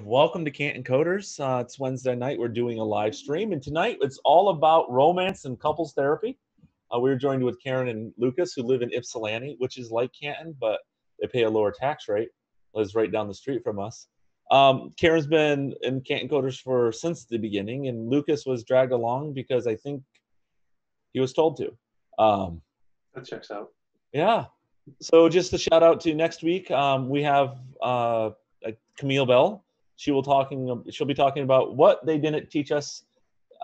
Welcome to CantonCoders. It's Wednesday night. We're doing a live stream, and tonight it's all about romance and couples therapy. We're joined with Caryn and Lucas, who live in Ypsilanti, which is like Canton, but they pay a lower tax rate. Lives right down the street from us. Caryn's been in CantonCoders since the beginning, and Lucas was dragged along because I think he was told to. That checks out. Yeah. So just a shout out to next week. We have Camille Bell. She'll be talking about what they didn't teach us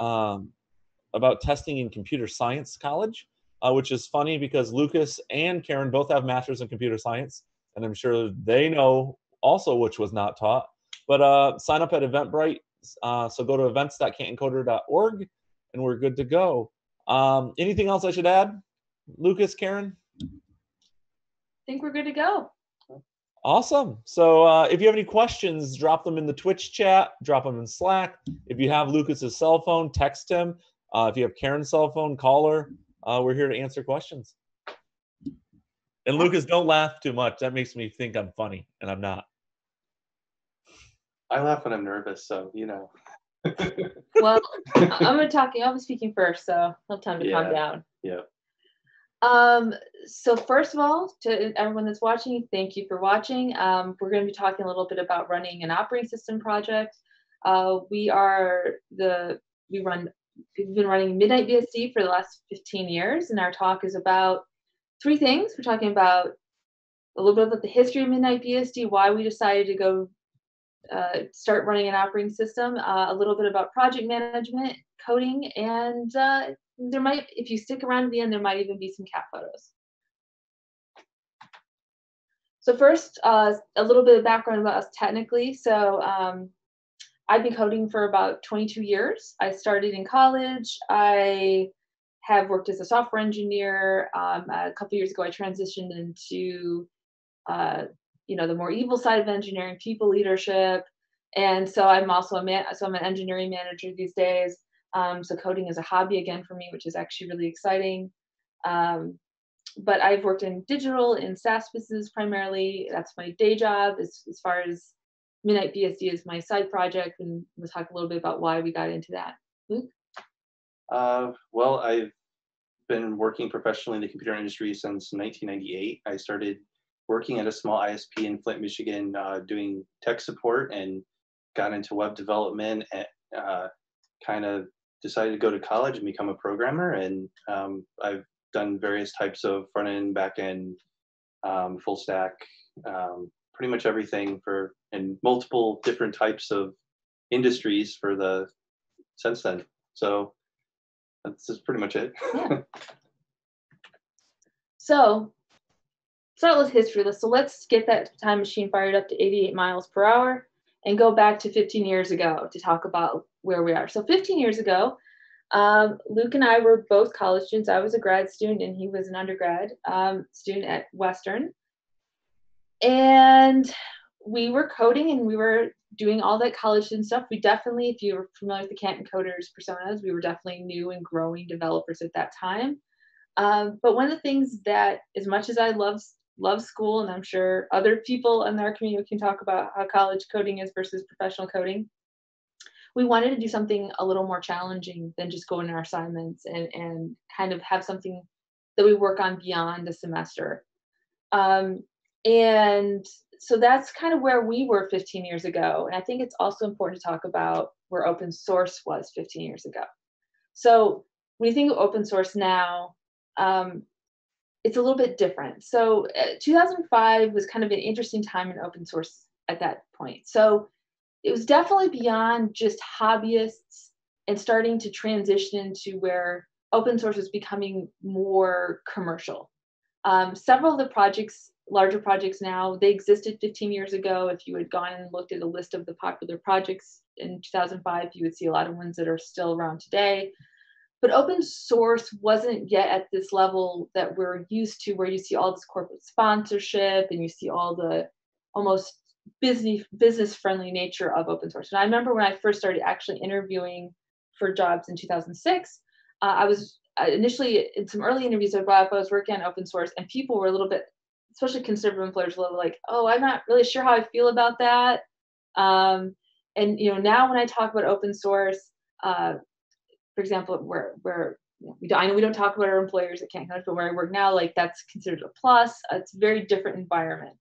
about testing in computer science college, which is funny because Lucas and Caryn both have masters in computer science, and I'm sure they know also which was not taught. But sign up at Eventbrite. So go to events.cantoncoder.org, and we're good to go. Anything else I should add, Lucas, Caryn? I think we're good to go. Awesome. So if you have any questions, drop them in the Twitch chat, drop them in Slack. If you have Lucas's cell phone, text him. If you have Caryn's cell phone, call her. We're here to answer questions. And Lucas, don't laugh too much. That makes me think I'm funny, and I'm not. I laugh when I'm nervous, so you know. Well, I'm be speaking first, so I'll have time to calm down. Yeah. So first of all, to everyone that's watching, thank you for watching. We're going to be talking a little bit about running an operating system project. We've been running Midnight BSD for the last 15 years, and our talk is about three things. We're talking about a little bit about the history of Midnight BSD, why we decided to go start running an operating system, a little bit about project management, coding, and there might, if you stick around to the end, there might even be some cat photos. So first, a little bit of background about us technically. So I've been coding for about 22 years. I started in college. I have worked as a software engineer. A couple years ago, I transitioned into the more evil side of engineering, people leadership, and so I'm also I'm an engineering manager these days. So coding is a hobby again for me, which is actually really exciting. But I've worked in digital, in SaaS business primarily. That's my day job. As far as Midnight BSD is my side project, and we'll talk a little bit about why we got into that. Luke? Well, I've been working professionally in the computer industry since 1998. I started working at a small ISP in Flint, Michigan, doing tech support, and got into web development and kind of decided to go to college and become a programmer. And I've done various types of front end, back end, full stack, pretty much everything in multiple different types of industries since then. So that's pretty much it. Yeah. So start with history. So let's get that time machine fired up to 88 miles per hour and go back to 15 years ago to talk about where we are. So 15 years ago, Luke and I were both college students. I was a grad student and he was an undergrad student at Western. And we were coding and we were doing all that college student stuff. We definitely, if you were familiar with the CantonCoders personas, we were definitely new and growing developers at that time. But one of the things that, as much as I love school, and I'm sure other people in our community can talk about how college coding is versus professional coding, we wanted to do something a little more challenging than just go in our assignments and kind of have something that we work on beyond the semester. And so that's kind of where we were 15 years ago. And I think it's also important to talk about where open source was 15 years ago. So when you think of open source now, it's a little bit different. So 2005 was kind of an interesting time in open source at that point. So it was definitely beyond just hobbyists and starting to transition into where open source was becoming more commercial. Several of the projects, larger projects now, they existed 15 years ago. If you had gone and looked at a list of the popular projects in 2005, you would see a lot of ones that are still around today. But open source wasn't yet at this level that we're used to, where you see all this corporate sponsorship and you see all the almost business-friendly nature of open source. And I remember when I first started actually interviewing for jobs in 2006, I was initially in some early interviews I was working on open source, and people were a little bit, especially conservative employers, a little like, oh, I'm not really sure how I feel about that. And now when I talk about open source, for example, I know we don't talk about our employers at CantonCoders, but where I work now, like that's considered a plus. It's a very different environment.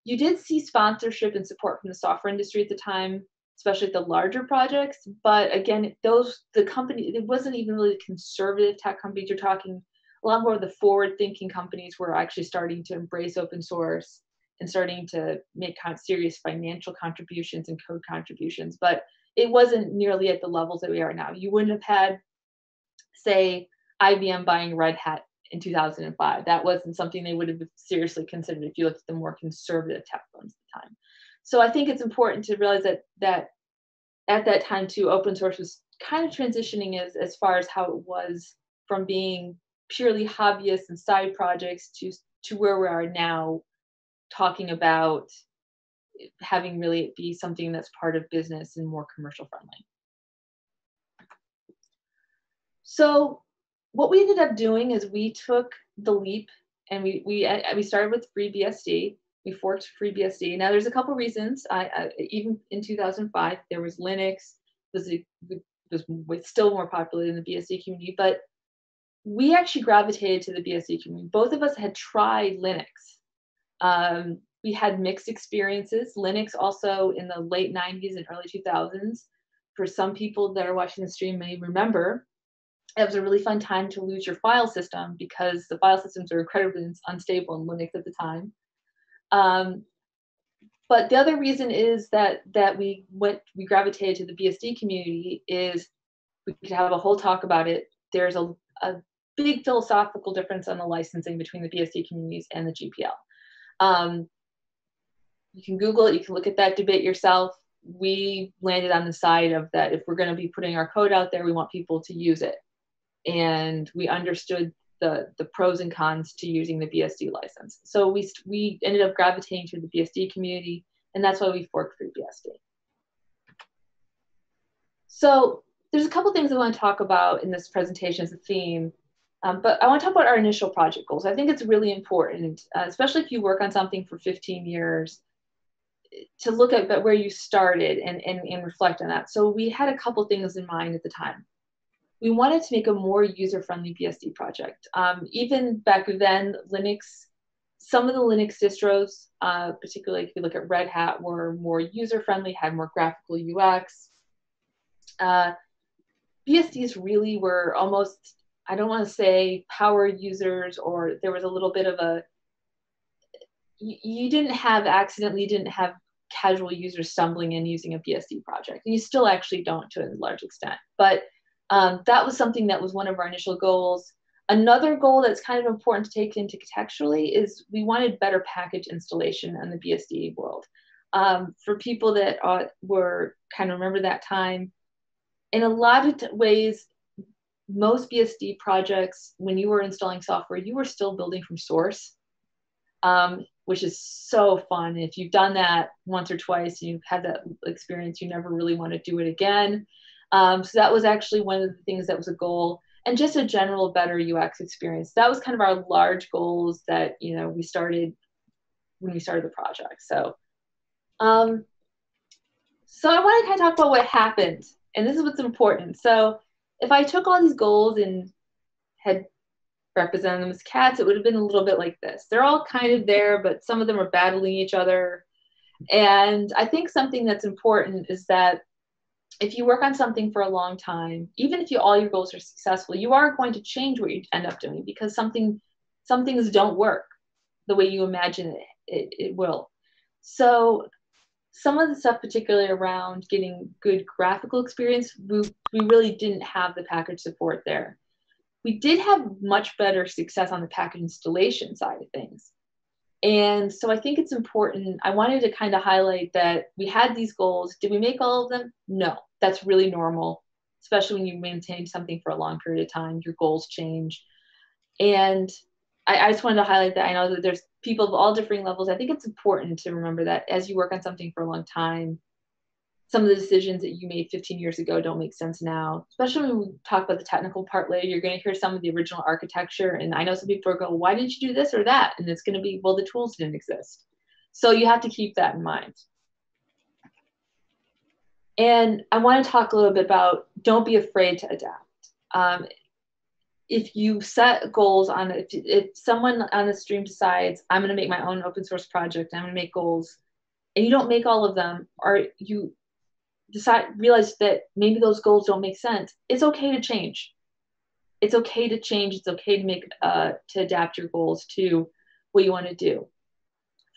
You did see sponsorship and support from the software industry at the time, especially at the larger projects. But again, the company, it wasn't even really conservative tech companies. You're talking a lot more of the forward-thinking companies were actually starting to embrace open source and starting to make kind of serious financial contributions and code contributions. But it wasn't nearly at the levels that we are now. You wouldn't have had, say, IBM buying Red Hat in 2005. That wasn't something they would have seriously considered if you looked at the more conservative tech firms at the time. So I think it's important to realize that at that time too, open source was kind of transitioning as far as how it was from being purely hobbyists and side projects to where we are now, talking about having really it be something that's part of business and more commercial friendly. So what we ended up doing is we took the leap and we started with FreeBSD. We forked FreeBSD. Now there's a couple reasons. Even in 2005, there was Linux. It was still more popular in the BSD community, but we actually gravitated to the BSD community. Both of us had tried Linux. We had mixed experiences. Linux also in the late 90s and early 2000s. For some people that are watching the stream may remember, it was a really fun time to lose your file system because the file systems are incredibly unstable in Linux at the time. But the other reason is that we gravitated to the BSD community is we could have a whole talk about it. There's a big philosophical difference on the licensing between the BSD communities and the GPL. You can Google it, you can look at that debate yourself. We landed on the side of that if we're going to be putting our code out there, we want people to use it. And we understood the pros and cons to using the BSD license. So we ended up gravitating to the BSD community, and that's why we forked FreeBSD. So there's a couple things I want to talk about in this presentation as a theme, but I want to talk about our initial project goals. I think it's really important, especially if you work on something for 15 years, to look at where you started and reflect on that. So we had a couple things in mind at the time. We wanted to make a more user-friendly BSD project. Even back then, some of the Linux distros, particularly if you look at Red Hat, were more user-friendly, had more graphical UX. BSDs really were almost, I don't want to say power users, or there was a little bit of a, you didn't have casual users stumbling in using a BSD project. And you still actually don't to a large extent. But that was something that was one of our initial goals. Another goal that's kind of important to take into contextually is we wanted better package installation in the BSD world. For people that were kind of remember that time, in a lot of ways, most BSD projects, when you were installing software, you were still building from source, which is so fun. If you've done that once or twice and you've had that experience, you never really want to do it again. So that was actually one of the things that was a goal, and just a general better UX experience. That was kind of our large goals that we started when we started the project. So, so I want to kind of talk about what happened, and this is what's important. So if I took all these goals and had represented them as cats, it would have been a little bit like this. They're all kind of there, but some of them are battling each other. And I think something that's important is that if you work on something for a long time, even if all your goals are successful, you are going to change what you end up doing because some things don't work the way you imagine it will. So some of the stuff, particularly around getting good graphical experience, we really didn't have the package support there. We did have much better success on the package installation side of things. And so I think it's important. I wanted to kind of highlight that we had these goals. Did we make all of them? No, that's really normal, especially when you maintain something for a long period of time, your goals change. And I just wanted to highlight that. I know that there's people of all different levels. I think it's important to remember that as you work on something for a long time, some of the decisions that you made 15 years ago don't make sense now, especially when we talk about the technical part later. You're going to hear some of the original architecture. And I know some people are going, why didn't you do this or that? And it's going to be, well, the tools didn't exist. So you have to keep that in mind. And I want to talk a little bit about don't be afraid to adapt. If you set goals on, if someone on the stream decides, I'm going to make my own open source project, I'm going to make goals, and you don't make all of them, or you realize that maybe those goals don't make sense, it's okay to change. It's okay to change. It's okay to to adapt your goals to what you want to do.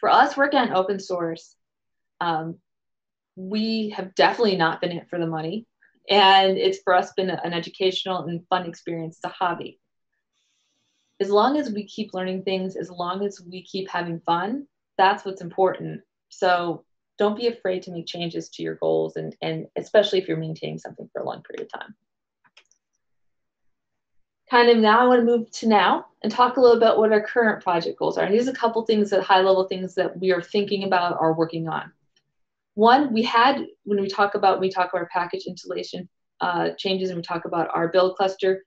For us working on open source, we have definitely not been in it for the money. And it's for us been an educational and fun experience. It's a hobby. As long as we keep learning things, as long as we keep having fun, that's what's important. So don't be afraid to make changes to your goals, and especially if you're maintaining something for a long period of time. Kind of now I want to move to now and talk a little about what our current project goals are. And here's a couple things, that high level things that we are thinking about or working on. One, when we talk about our package installation changes and we talk about our build cluster,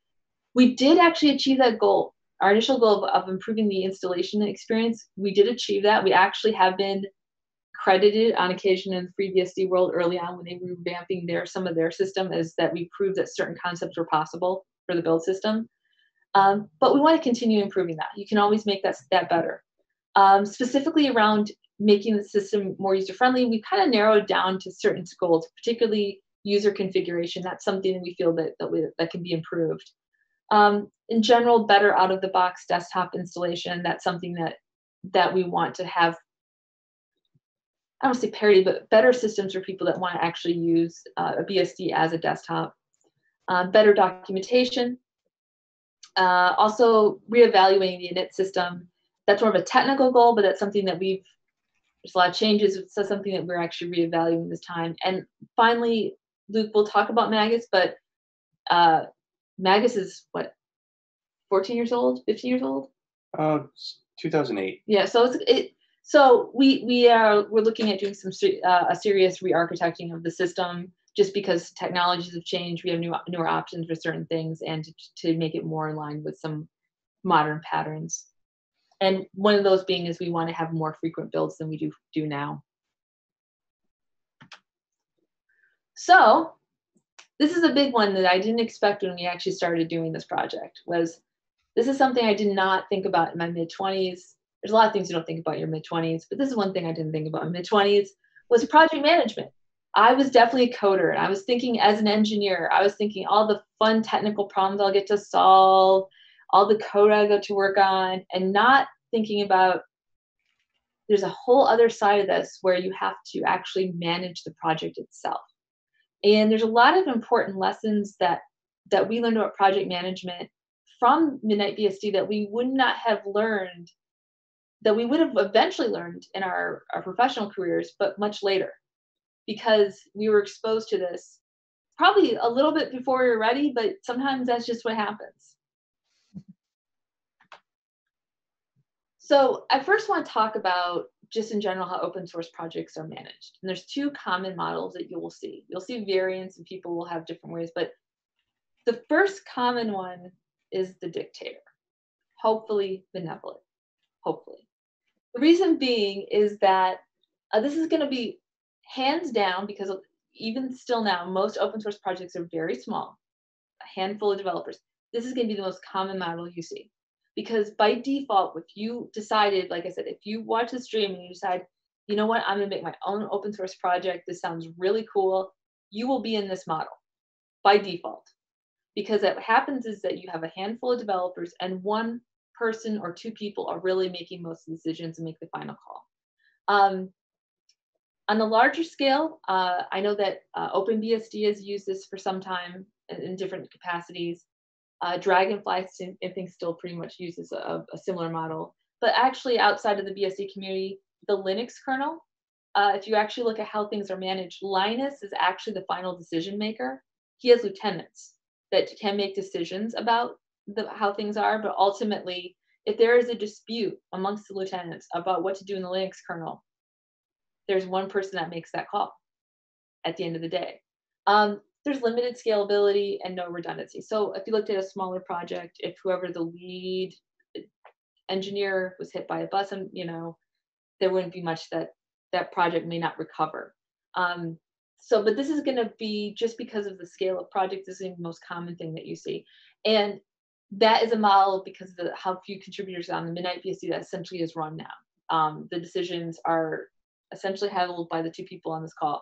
we did actually achieve that goal. Our initial goal of improving the installation experience, we did achieve that. We actually have been credited on occasion in the FreeBSD world early on when they were revamping some of their system, as that we proved that certain concepts were possible for the build system. But we want to continue improving that. You can always make that better. Specifically around making the system more user-friendly, we kind of narrowed down to certain goals, particularly user configuration. That's something that we feel that can be improved. In general, better out-of-the-box desktop installation. That's something that we want to have, I don't want to say parity, but better systems for people that want to actually use a BSD as a desktop. Better documentation. Also, reevaluating the init system. That's more of a technical goal, but that's something that there's a lot of changes. It's something that we're actually reevaluating this time. And finally, Luke will talk about Magus, but Magus is what, 14 years old, 15 years old? 2008. Yeah, so we're looking at doing a serious re-architecting of the system, just because technologies have changed. We have newer options for certain things, and to make it more in line with some modern patterns. And one of those being is we want to have more frequent builds than we do now. So this is a big one that I didn't expect when we actually started doing this project. This is something I did not think about in my mid-20s. There's a lot of things you don't think about in your mid-20s, but this is one thing I didn't think about in mid-20s, was project management. I was definitely a coder, and I was thinking as an engineer, I was thinking all the fun technical problems I'll get to solve, all the code I got to work on, and not thinking about there's a whole other side of this where you have to actually manage the project itself. And there's a lot of important lessons that we learned about project management from Midnight BSD that we would not have learned, that we would have eventually learned in our professional careers, but much later, because we were exposed to this probably a little bit before we were ready, but sometimes that's just what happens. So I first want to talk about, just in general, how open source projects are managed. And there's two common models that you will see. You'll see variants, and people will have different ways, but the first common one is the Dictator, hopefully Benevolent, hopefully. The reason being is that this is going to be hands down, because even still now, most open source projects are very small, a handful of developers. This is going to be the most common model you see. Because by default, if you decided, like I said, if you watch the stream and you decide, you know what, I'm going to make my own open source project, this sounds really cool, you will be in this model by default. Because what happens is that you have a handful of developers, and one person or two people are really making most of the decisions and make the final call. On the larger scale, I know that OpenBSD has used this for some time in different capacities. Dragonfly, I think, still pretty much uses a similar model. But actually, outside of the BSD community, the Linux kernel, if you actually look at how things are managed, Linus is actually the final decision maker. He has lieutenants that can make decisions about how things are, but ultimately, if there is a dispute amongst the lieutenants about what to do in the Linux kernel, there's one person that makes that call at the end of the day. There's limited scalability and no redundancy. So if you looked at a smaller project, if whoever the lead engineer was hit by a bus, and there wouldn't be much that project may not recover. So, but this is going to be, just because of the scale of projects, this is the most common thing that you see. And that is a model because of how few contributors on the Midnight BSD that essentially is run now. The decisions are essentially handled by the two people on this call.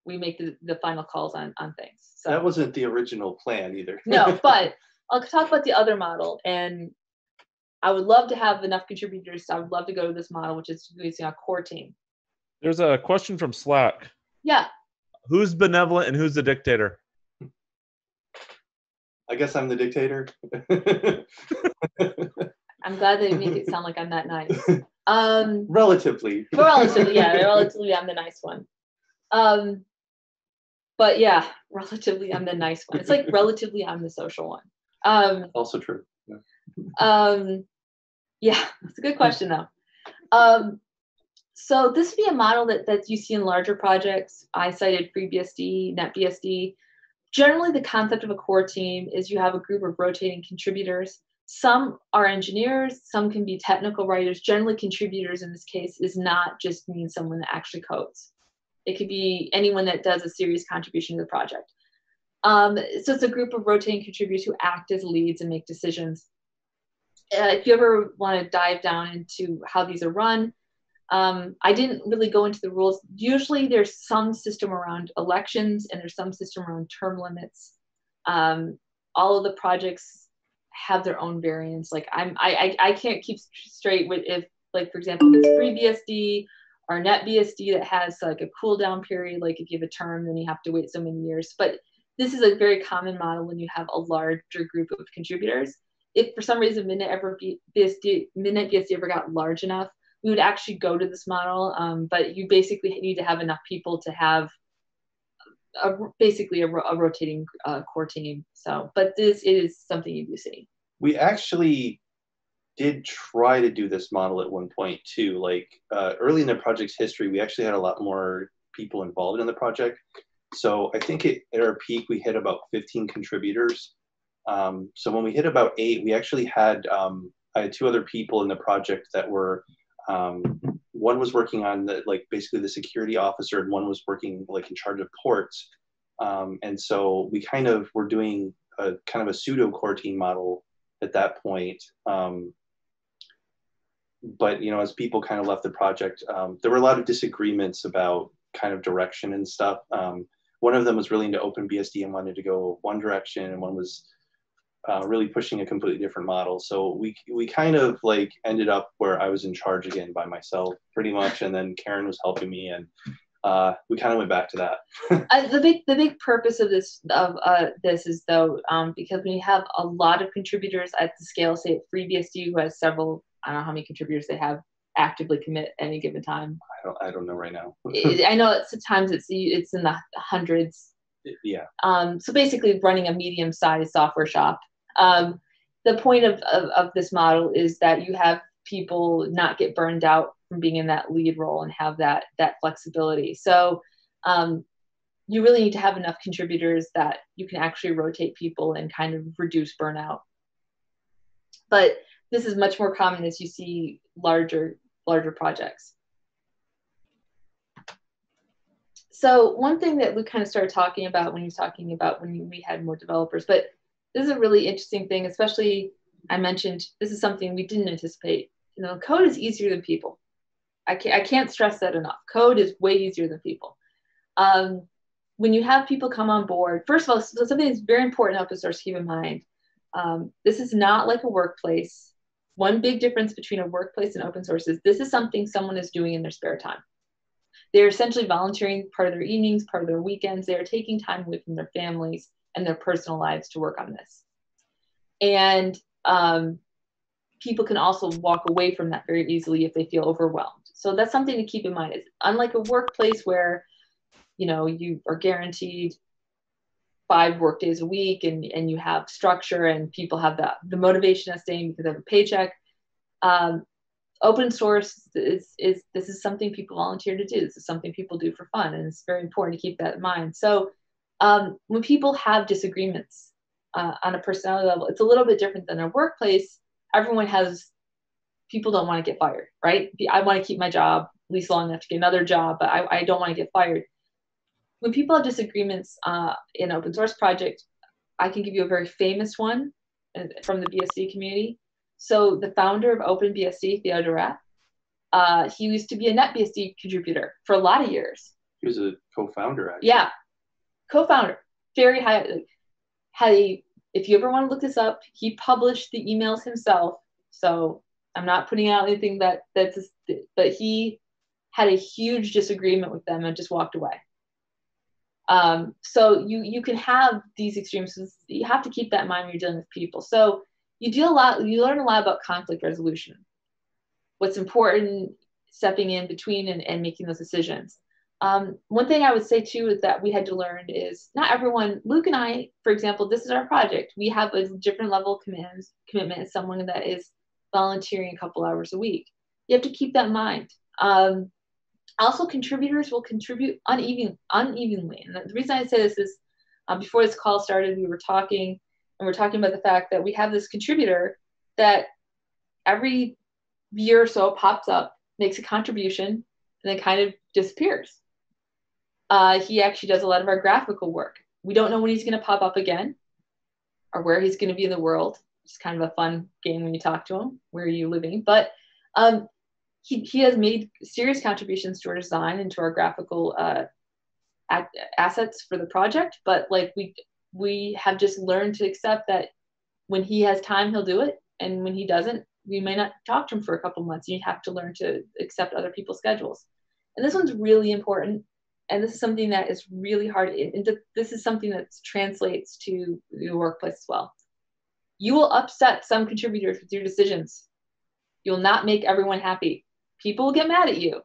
We make the final calls on things. So that wasn't the original plan either. No, but I'll talk about the other model. And I would love to have enough contributors. So I would love to go to this model, which is using a core team. There's a question from Slack. Yeah. Who's Benevolent and who's the Dictator? I guess I'm the Dictator. I'm glad they make it sound like I'm that nice. Relatively. Relatively, yeah. Relatively, I'm the nice one. But yeah, relatively, I'm the nice one. It's like relatively, I'm the social one. Also true. Yeah. Yeah, it's a good question though. So this would be a model that you see in larger projects. I cited FreeBSD, NetBSD. Generally, the concept of a core team is you have a group of rotating contributors. Some are engineers, some can be technical writers. Generally, contributors in this case is not just mean someone that actually codes. It could be anyone that does a serious contribution to the project. So it's a group of rotating contributors who act as leads and make decisions. If you ever want to dive down into how these are run, I didn't really go into the rules. Usually there's some system around elections and there's some system around term limits. All of the projects have their own variants. Like I can't keep straight with if, like, for example, if it's FreeBSD or NetBSD that has like a cooldown period, like if you have a term, then you have to wait so many years. But this is a very common model when you have a larger group of contributors. If for some reason Midnight BSD ever got large enough, we would actually go to this model, but you basically need to have enough people to have basically a rotating core team. So, but this is something you do see. We actually did try to do this model at one point too. Like early in the project's history, we actually had a lot more people involved in the project. So I think at our peak, we hit about 15 contributors. So when we hit about 8, we actually had, I had 2 other people in the project that were, one was working on basically the security officer, and one was working like in charge of ports. And so we kind of were doing a kind of a pseudo core team model at that point. But, you know, as people kind of left the project, there were a lot of disagreements about kind of direction and stuff. One of them was really into OpenBSD and wanted to go one direction, and one was really pushing a completely different model. So we kind of like ended up where I was in charge again by myself pretty much, and then Caryn was helping me, and we kind of went back to that. The big purpose of this is though, because when you have a lot of contributors at the scale, say at FreeBSD, who has several, I don't know how many contributors they have actively commit at any given time. I don't know right now. I know sometimes it's in the hundreds. Yeah. So basically running a medium-sized software shop. The point of this model is that you have people not get burned out from being in that lead role and have that flexibility. So you really need to have enough contributors that you can actually rotate people and kind of reduce burnout. But this is much more common as you see larger projects. So one thing that we kind of started talking about when we had more developers, but this is a really interesting thing, especially I mentioned this is something we didn't anticipate. You know, code is easier than people. I can't stress that enough. Code is way easier than people. When you have people come on board, first of all, so something that's very important in open source to keep in mind. This is not like a workplace. One big difference between a workplace and open source is this is something someone is doing in their spare time. They're essentially volunteering part of their evenings, part of their weekends. They are taking time away from their families and their personal lives to work on this. And people can also walk away from that very easily if they feel overwhelmed. So that's something to keep in mind. It's unlike a workplace where, you know, you are guaranteed 5 work days a week and you have structure and people have the motivation of staying because they have a paycheck. Open source this is something people volunteer to do. This is something people do for fun, and it's very important to keep that in mind. So when people have disagreements on a personality level, it's a little bit different than a workplace. People don't want to get fired, right? I want to keep my job at least long enough to get another job, but I don't want to get fired. when people have disagreements in open source project, I can give you a very famous one from the BSD community. So the founder of OpenBSD, Theodor Rapp, he used to be a NetBSD contributor for a lot of years. He was a co-founder, actually. Yeah, co-founder, very high. If you ever want to look this up, he published the emails himself. So I'm not putting out anything but he had a huge disagreement with them and just walked away. So you can have these extremes. You have to keep that in mind when you're dealing with people. So you learn a lot about conflict resolution. What's important, stepping in between and making those decisions. One thing I would say too is that we had to learn is not everyone, Luke and I, for example, this is our project. We have a different level of commitment as someone that is volunteering a couple hours a week. You have to keep that in mind. Also, contributors will contribute unevenly. And the reason I say this is before this call started, we were talking about the fact that we have this contributor that every year or so pops up, makes a contribution, and then kind of disappears. He actually does a lot of our graphical work. We don't know when he's going to pop up again or where he's going to be in the world. It's kind of a fun game when you talk to him. Where are you living? But he has made serious contributions to our design and to our graphical assets for the project. But like we have just learned to accept that when he has time, he'll do it. And when he doesn't, we may not talk to him for a couple months. You have to learn to accept other people's schedules. And this one's really important. And this is something that is really hard. And this is something that translates to the workplace as well. You will upset some contributors with your decisions. You'll not make everyone happy. People will get mad at you.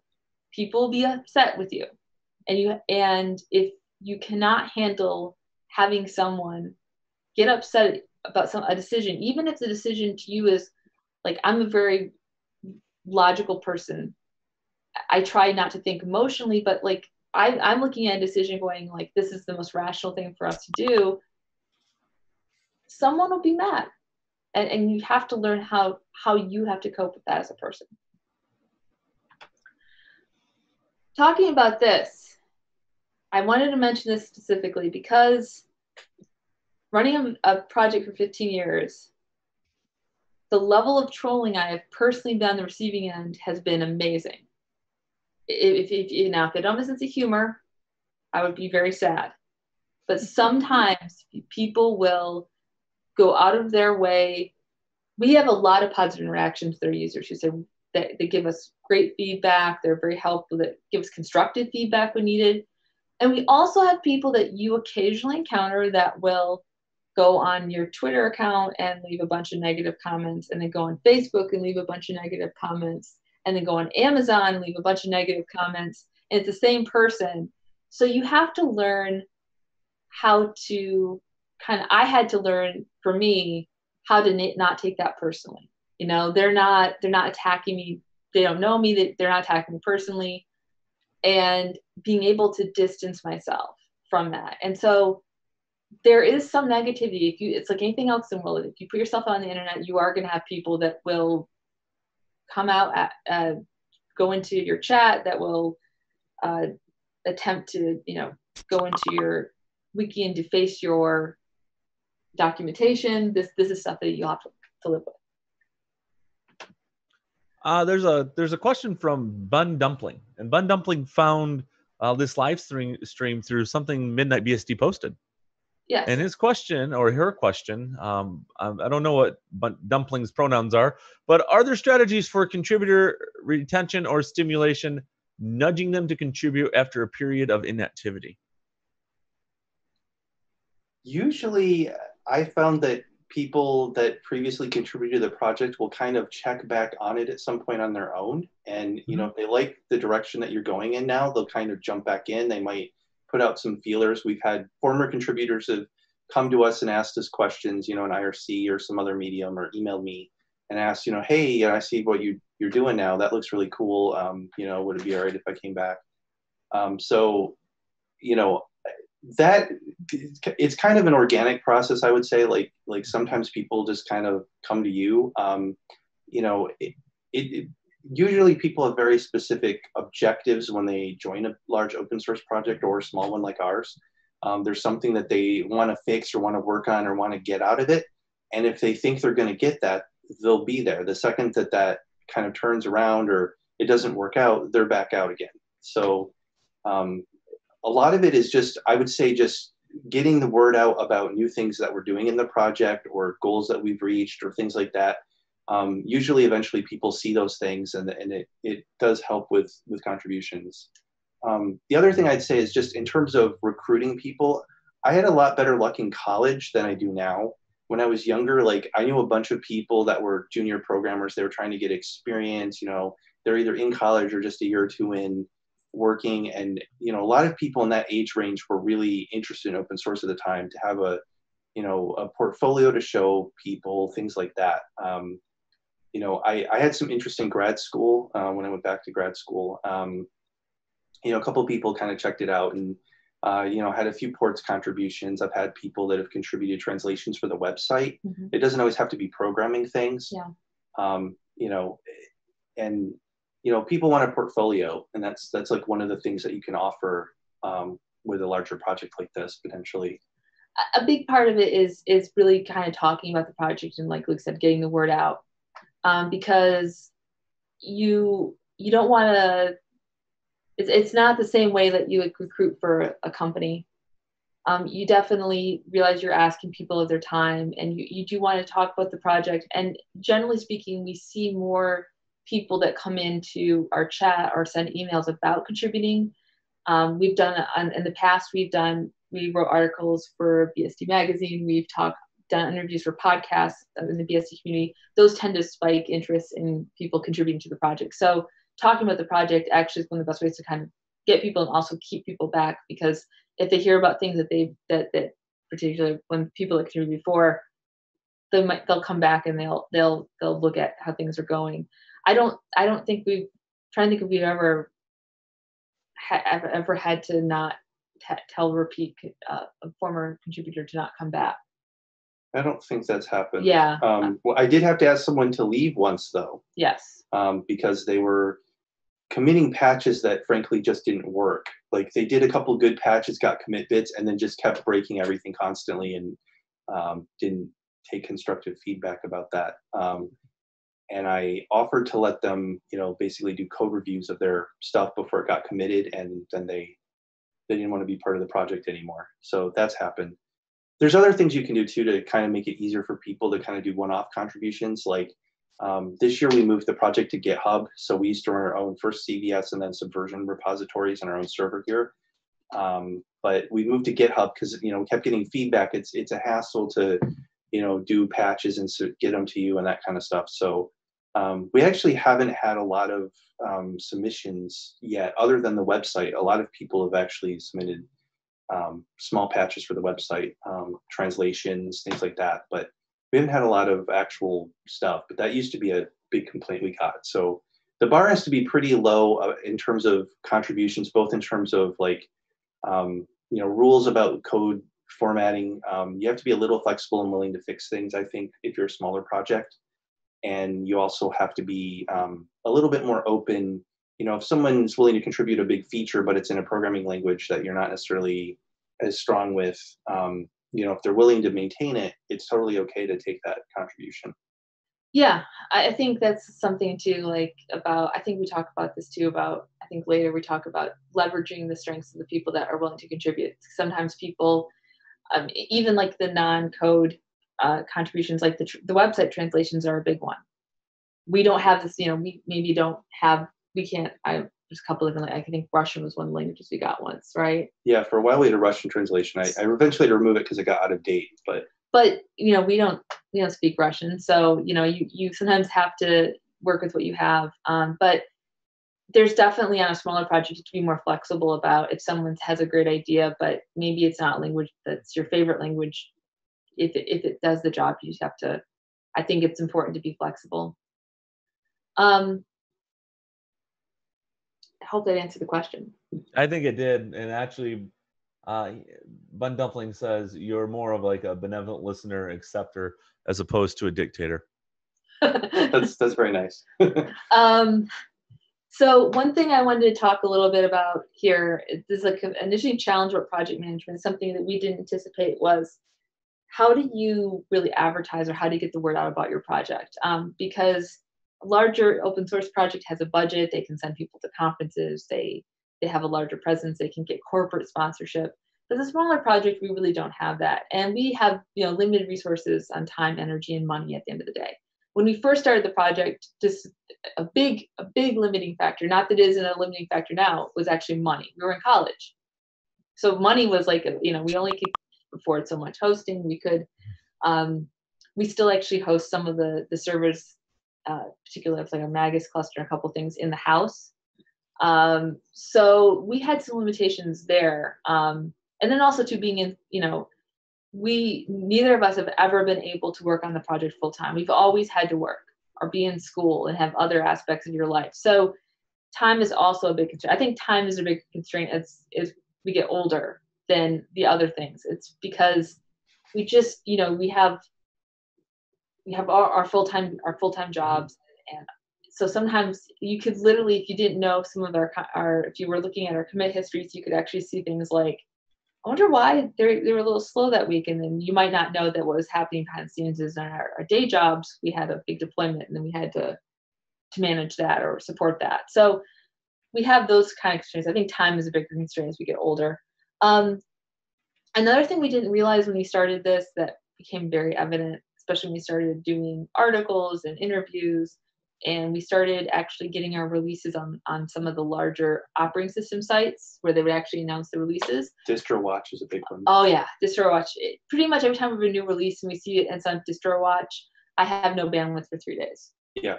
People will be upset with you. And if you cannot handle having someone get upset about a decision, even if the decision to you is like, I'm a very logical person. I try not to think emotionally, but like I'm looking at a decision going like, this is the most rational thing for us to do. Someone will be mad. And you have to learn how you have to cope with that as a person. Talking about this, I wanted to mention this specifically because running a project for 15 years, the level of trolling I have personally been on the receiving end has been amazing. If they don't have a sense of humor, I would be very sad. But sometimes people will go out of their way. We have a lot of positive interactions with their users who say that they give us great feedback. They're very helpful, that give us constructive feedback when needed. And we also have people that you occasionally encounter that will go on your Twitter account and leave a bunch of negative comments, and then go on Facebook and leave a bunch of negative comments, and then go on Amazon and leave a bunch of negative comments. And it's the same person. So you have to learn how to I had to learn for me how to not take that personally. You know, they're not attacking me. They don't know me. They're not attacking me personally. And being able to distance myself from that. And so there is some negativity. It's like anything else in the world. If you put yourself on the internet, you are going to have people that will come out, go into your chat, that will attempt to, go into your wiki and deface your documentation. This is stuff that you'll have to live with. There's a question from Bun Dumpling, and Bun Dumpling found this live stream through something Midnight BSD posted. Yes. And his question, or her question, I don't know what Bun Dumpling's pronouns are, but are there strategies for contributor retention or stimulation, nudging them to contribute after a period of inactivity? Usually, I found that people that previously contributed to the project will kind of check back on it at some point on their own. And, if they like the direction that you're going in now, they'll kind of jump back in. They might put out some feelers. We've had former contributors have come to us and asked us questions, in IRC or some other medium, or emailed me and asked, hey, I see what you're doing now. That looks really cool. Would it be all right if I came back? That it's kind of an organic process, I would say. Like sometimes people just kind of come to you. usually people have very specific objectives when they join a large open source project or a small one like ours. There's something that they want to fix or want to work on or want to get out of it. And if they think they're going to get that, they'll be there. The second that that kind of turns around or it doesn't work out, they're back out again. So a lot of it is just, I would say, just getting the word out about new things that we're doing in the project or goals that we've reached or things like that. Usually, eventually, people see those things, and it does help with contributions. The other thing I'd say is just in terms of recruiting people, I had a lot better luck in college than I do now. When I was younger, like I knew a bunch of people that were junior programmers. They were trying to get experience. You know, they're either in college or just a year or two in working. And, you know, a lot of people in that age range were really interested in open source at the time to have a, you know, a portfolio to show people, things like that. You know, I had some interesting grad school when I went back to grad school. You know, a couple of people kind of checked it out and, you know, had a few ports contributions. I've had people that have contributed translations for the website. Mm-hmm. It doesn't always have to be programming things. Yeah. You know, and, you know, people want a portfolio, and that's like one of the things that you can offer with a larger project like this potentially. A big part of it is really kind of talking about the project and, like Luke said, getting the word out, because you don't want to. It's not the same way that you would recruit for a company. You definitely realize you're asking people of their time, and you do want to talk about the project. And generally speaking, we see more people that come into our chat or send emails about contributing. We've done in the past. We wrote articles for BSD magazine. We've done interviews for podcasts in the BSD community. Those tend to spike interest in people contributing to the project. So talking about the project actually is one of the best ways to kind of get people and also keep people back, because if they hear about things that particularly when people that contributed before, they'll come back and they'll look at how things are going. I don't think trying to think if we've ever had to not tell a former contributor to not come back. I don't think that's happened. Yeah. Well, I did have to ask someone to leave once though. Yes. Because they were committing patches that frankly just didn't work. Like they did a couple good patches, got commit bits, and then just kept breaking everything constantly and didn't take constructive feedback about that. And I offered to let them, you know, basically do code reviews of their stuff before it got committed, and then they didn't want to be part of the project anymore. So that's happened. There's other things you can do too to kind of make it easier for people to kind of do one-off contributions. Like this year we moved the project to GitHub. So we used to run our own first CVS and then Subversion repositories on our own server here. But we moved to GitHub because, you know, we kept getting feedback. It's a hassle to, you know, do patches and get them to you and that kind of stuff. So we actually haven't had a lot of submissions yet, other than the website. A lot of people have actually submitted small patches for the website, translations, things like that. But we haven't had a lot of actual stuff. But that used to be a big complaint we got. So the bar has to be pretty low in terms of contributions, both in terms of like, you know, rules about code formatting. You have to be a little flexible and willing to fix things, I think, if you're a smaller project. And you also have to be a little bit more open. You know, if someone's willing to contribute a big feature, but it's in a programming language that you're not necessarily as strong with, you know, if they're willing to maintain it, it's totally okay to take that contribution. Yeah, I think that's something too, like about, I think we talk about this too, about, I think later we talk about leveraging the strengths of the people that are willing to contribute. Sometimes people, even like the non-code contributions, like the website translations are a big one. We don't have this, you know, there's a couple of different, I think Russian was one of the languages we got once, right? Yeah, for a while we had a Russian translation. I eventually had to remove it because it got out of date, but you know, we don't speak Russian, so you know, you sometimes have to work with what you have. But there's definitely on a smaller project to be more flexible about if someone has a great idea, but maybe it's not a language that's your favorite language. If it does the job, you just have to. I think it's important to be flexible. I hope that answered the question. I think it did, and actually, Bun Dumpling says you're more of like a benevolent listener, acceptor, as opposed to a dictator. That's very nice. So one thing I wanted to talk a little bit about here, this is like an interesting challenge with project management. Something that we didn't anticipate was how do you really advertise, or how do you get the word out about your project? Because a larger open source project has a budget, they can send people to conferences, they have a larger presence, they can get corporate sponsorship. But as a smaller project, we really don't have that. And we have, limited resources on time, energy, and money at the end of the day. When we first started the project, just a big limiting factor, not that it isn't a limiting factor now, was actually money. We were in college. So money was like, we only could afford so much hosting. We still actually host some of the servers, particularly like a Magus cluster, a couple things in the house. So we had some limitations there. And then also to being in, neither of us have ever been able to work on the project full time. We've always had to work or be in school and have other aspects of your life. So time is also a big constraint. I think time is a big constraint as we get older than the other things. It's because we just, we have our full-time jobs. And so sometimes you could literally, if you didn't know some of our if you were looking at our commit histories, you could actually see things like, I wonder why they were a little slow that week. And then you might not know that what was happening behind the scenes is in our day jobs, we had a big deployment and then we had to manage that or support that. So we have those kind of constraints. I think time is a bigger constraint as we get older. Another thing we didn't realize when we started this that became very evident, especially when we started doing articles and interviews, and we started actually getting our releases on some of the larger operating system sites where they would actually announce the releases. DistroWatch is a big one. Oh yeah, DistroWatch. Pretty much every time we have a new release and we see it and it's on DistroWatch, I have no bandwidth for 3 days. Yeah.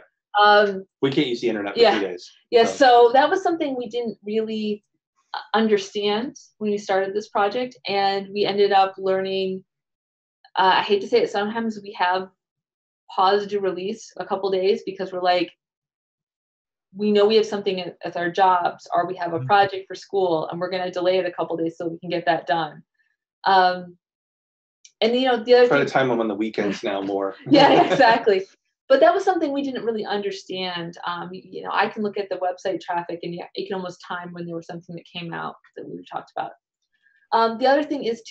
We can't use the internet for 3 days. Yeah, so that was something we didn't really understand when we started this project, and we ended up learning, I hate to say it, sometimes we have paused to release a couple days because we're like, we know we have something as our jobs, or we have a project for school and we're going to delay it a couple days so we can get that done. And the other try to time them on the weekends now more. Yeah, exactly. But that was something we didn't really understand. I can look at the website traffic and you can almost time when there was something that came out that we talked about. The other thing is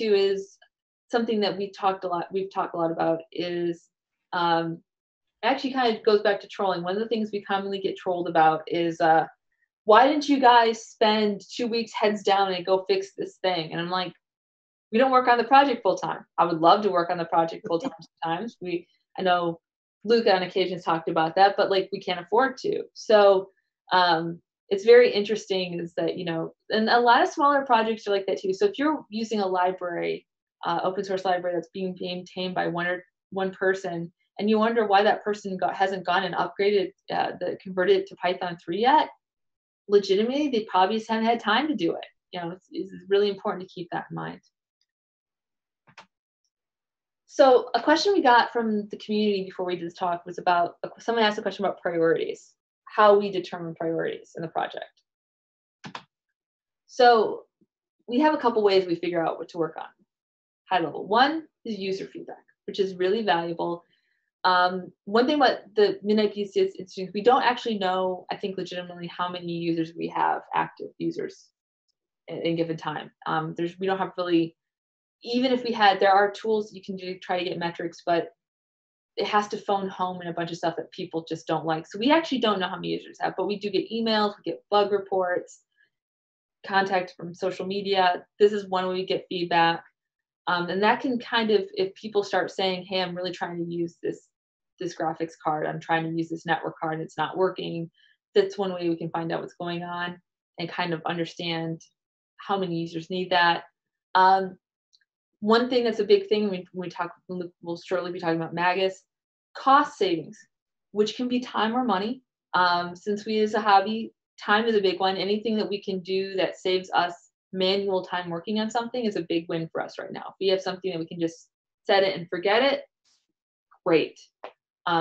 something that we've talked a lot about is actually kind of goes back to trolling. One of the things we commonly get trolled about is why didn't you guys spend 2 weeks heads down and go fix this thing? And I'm like, we don't work on the project full time. I would love to work on the project full time sometimes. I know Luca on occasions talked about that, but like we can't afford to. So it's very interesting is that, and a lot of smaller projects are like that too. So if you're using a library, open source library that's being maintained by one person, and you wonder why that person hasn't gone and upgraded, converted it to Python 3 yet, legitimately, they probably just haven't had time to do it. It's really important to keep that in mind. So a question we got from the community before we did this talk was about, someone asked a question about priorities, how we determine priorities in the project. So we have a couple ways we figure out what to work on, high level. One is user feedback, which is really valuable. One thing about the Midnight BSD is interesting, we don't actually know, I think legitimately, how many users we have, active users in a given time. We don't have really, even if we had, there are tools you can do to try to get metrics, but it has to phone home and a bunch of stuff that people just don't like. So we actually don't know how many users have, but we do get emails, we get bug reports, contact from social media. This is one way we get feedback. And that can kind of, if people start saying, hey, I'm really trying to use this graphics card, I'm trying to use this network card, it's not working, that's one way we can find out what's going on and kind of understand how many users need that. One thing that's a big thing we'll shortly be talking about Magus, cost savings, which can be time or money. Since we as a hobby, time is a big one. Anything that we can do that saves us manual time working on something is a big win for us right now. If we have something that we can just set it and forget it, great.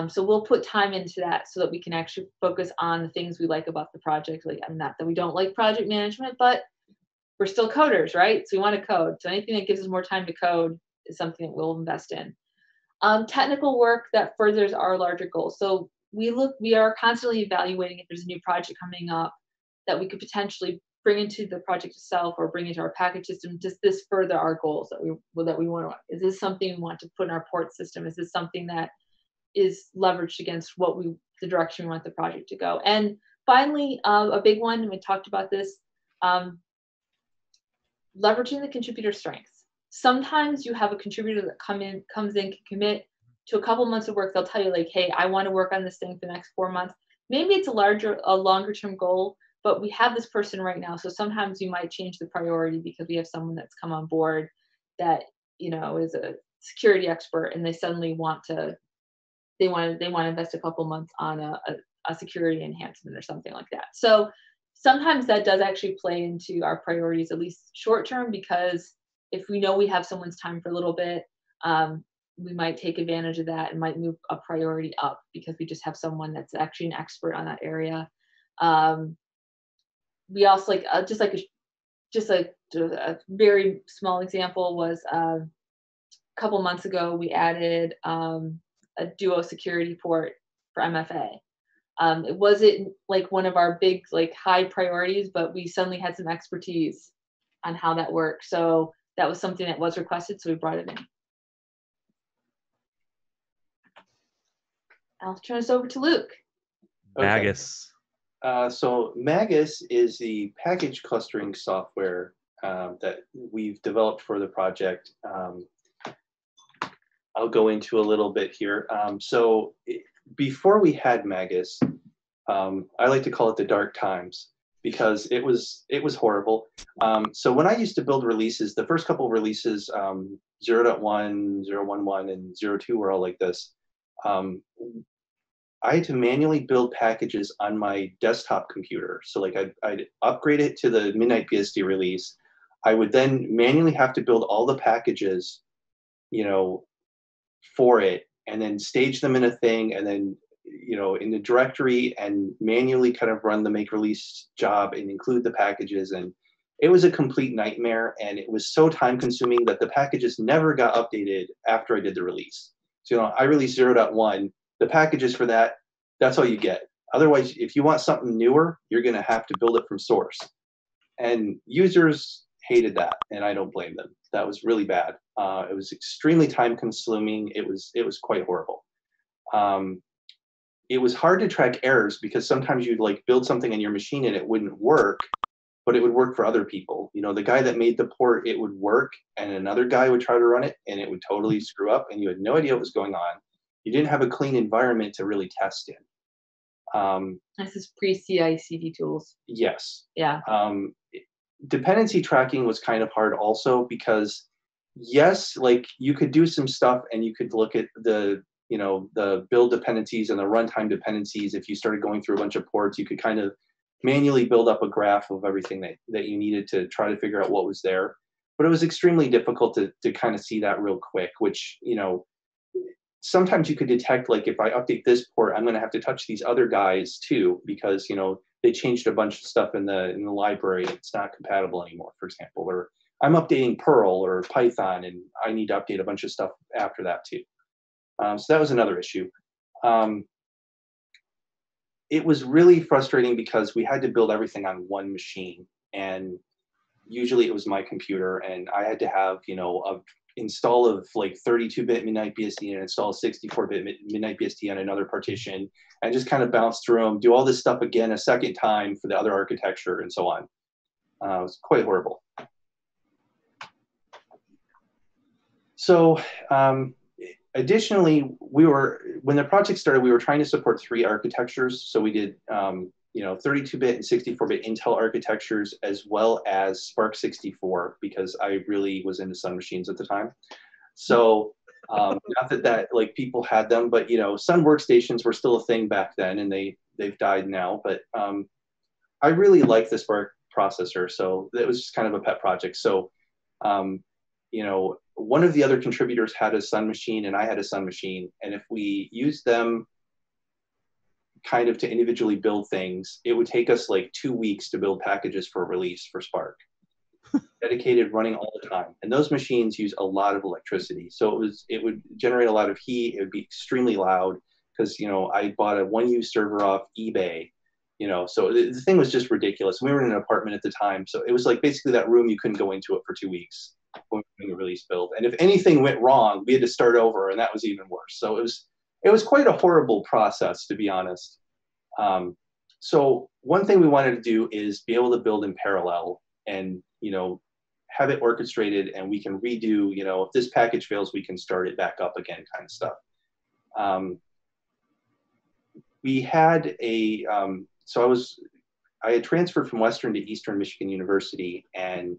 So we'll put time into that so that we can actually focus on the things we like about the project. Like, not that we don't like project management, but we're still coders, right? So we want to code. So anything that gives us more time to code is something that we'll invest in. Technical work that furthers our larger goals. So we are constantly evaluating if there's a new project coming up that we could potentially bring into the project itself or bring into our package system. Does this further our goals that we want to? Is this something we want to put in our port system? Is this something that is leveraged against the direction we want the project to go? And finally, a big one, and we talked about this, leveraging the contributor strengths. Sometimes you have a contributor that comes in, can commit to a couple months of work. They'll tell you like, hey, I want to work on this thing for the next 4 months. Maybe it's a longer term goal, but we have this person right now. So sometimes you might change the priority because we have someone that's come on board that, is a security expert, and they suddenly want to invest a couple months on a security enhancement or something like that. So sometimes that does actually play into our priorities, at least short term, because if we know we have someone's time for a little bit, we might take advantage of that and might move a priority up because we just have someone that's actually an expert on that area. We also a very small example was a couple months ago, we added a Duo security port for MFA. It wasn't like one of our big high priorities, but we suddenly had some expertise on how that works. So that was something that was requested, so we brought it in. I'll turn this over to Luke. Okay. Magus. So Magus is the package clustering software that we've developed for the project. I'll go into a little bit here. Before we had Magus, I like to call it the dark times because it was horrible. So when I used to build releases, the first couple of releases, 0.1, 0.11, and 0.2 were all like this. I had to manually build packages on my desktop computer. So I'd upgrade it to the Midnight BSD release. I would then manually have to build all the packages, for it, and then stage them in a thing, and then, in the directory, and manually kind of run the make release job and include the packages. And it was a complete nightmare. And it was so time consuming that the packages never got updated after I did the release. So, I released 0.1. The packages for that's all you get. Otherwise, if you want something newer, you're going to have to build it from source. And users hated that, and I don't blame them. That was really bad. It was extremely time consuming. It was quite horrible. It was hard to track errors because sometimes you'd build something in your machine and it wouldn't work, but it would work for other people. The guy that made the port, it would work, and another guy would try to run it and it would totally screw up, and you had no idea what was going on. You didn't have a clean environment to really test in. This is pre-CI/CD tools. Yes. Yeah. Dependency tracking was kind of hard also because, yes, you could do some stuff and you could look at the build dependencies and the runtime dependencies. If you started going through a bunch of ports, you could kind of manually build up a graph of everything that you needed to try to figure out what was there. But it was extremely difficult to kind of see that real quick, which, sometimes you could detect, if I update this port, I'm going to have to touch these other guys too, because, they changed a bunch of stuff in the library. It's not compatible anymore, for example, or I'm updating Perl or Python and I need to update a bunch of stuff after that too. So that was another issue. It was really frustrating because we had to build everything on one machine, and usually it was my computer, and I had to have, a install of 32-bit Midnight BSD and install 64-bit Midnight BSD on another partition, and just kind of bounce through them, do all this stuff again a second time for the other architecture, and so on. It was quite horrible. So additionally, when the project started, we were trying to support 3 architectures. So we did 32-bit and 64-bit Intel architectures, as well as SPARC 64, because I really was into Sun machines at the time. So not that people had them, but Sun workstations were still a thing back then, and they've died now. But I really liked the SPARC processor, so it was just kind of a pet project. So one of the other contributors had a Sun machine, and I had a Sun machine, and if we used them kind of to individually build things, it would take us 2 weeks to build packages for release for SPARC. dedicated, running all the time. And those machines use a lot of electricity. So it would generate a lot of heat. It would be extremely loud because, you know, I bought a 1U server off eBay, you know, so the thing was just ridiculous. We were in an apartment at the time. So it was like basically that room, you couldn't go into it for 2 weeks when we were doing the release build. And if anything went wrong, we had to start over, and that was even worse. So it was quite a horrible process, to be honest. So one thing we wanted to do is be able to build in parallel and, you know, have it orchestrated, and we can redo, you know, if this package fails, we can start it back up again, kind of stuff. We had a, so I had transferred from Western to Eastern Michigan University, and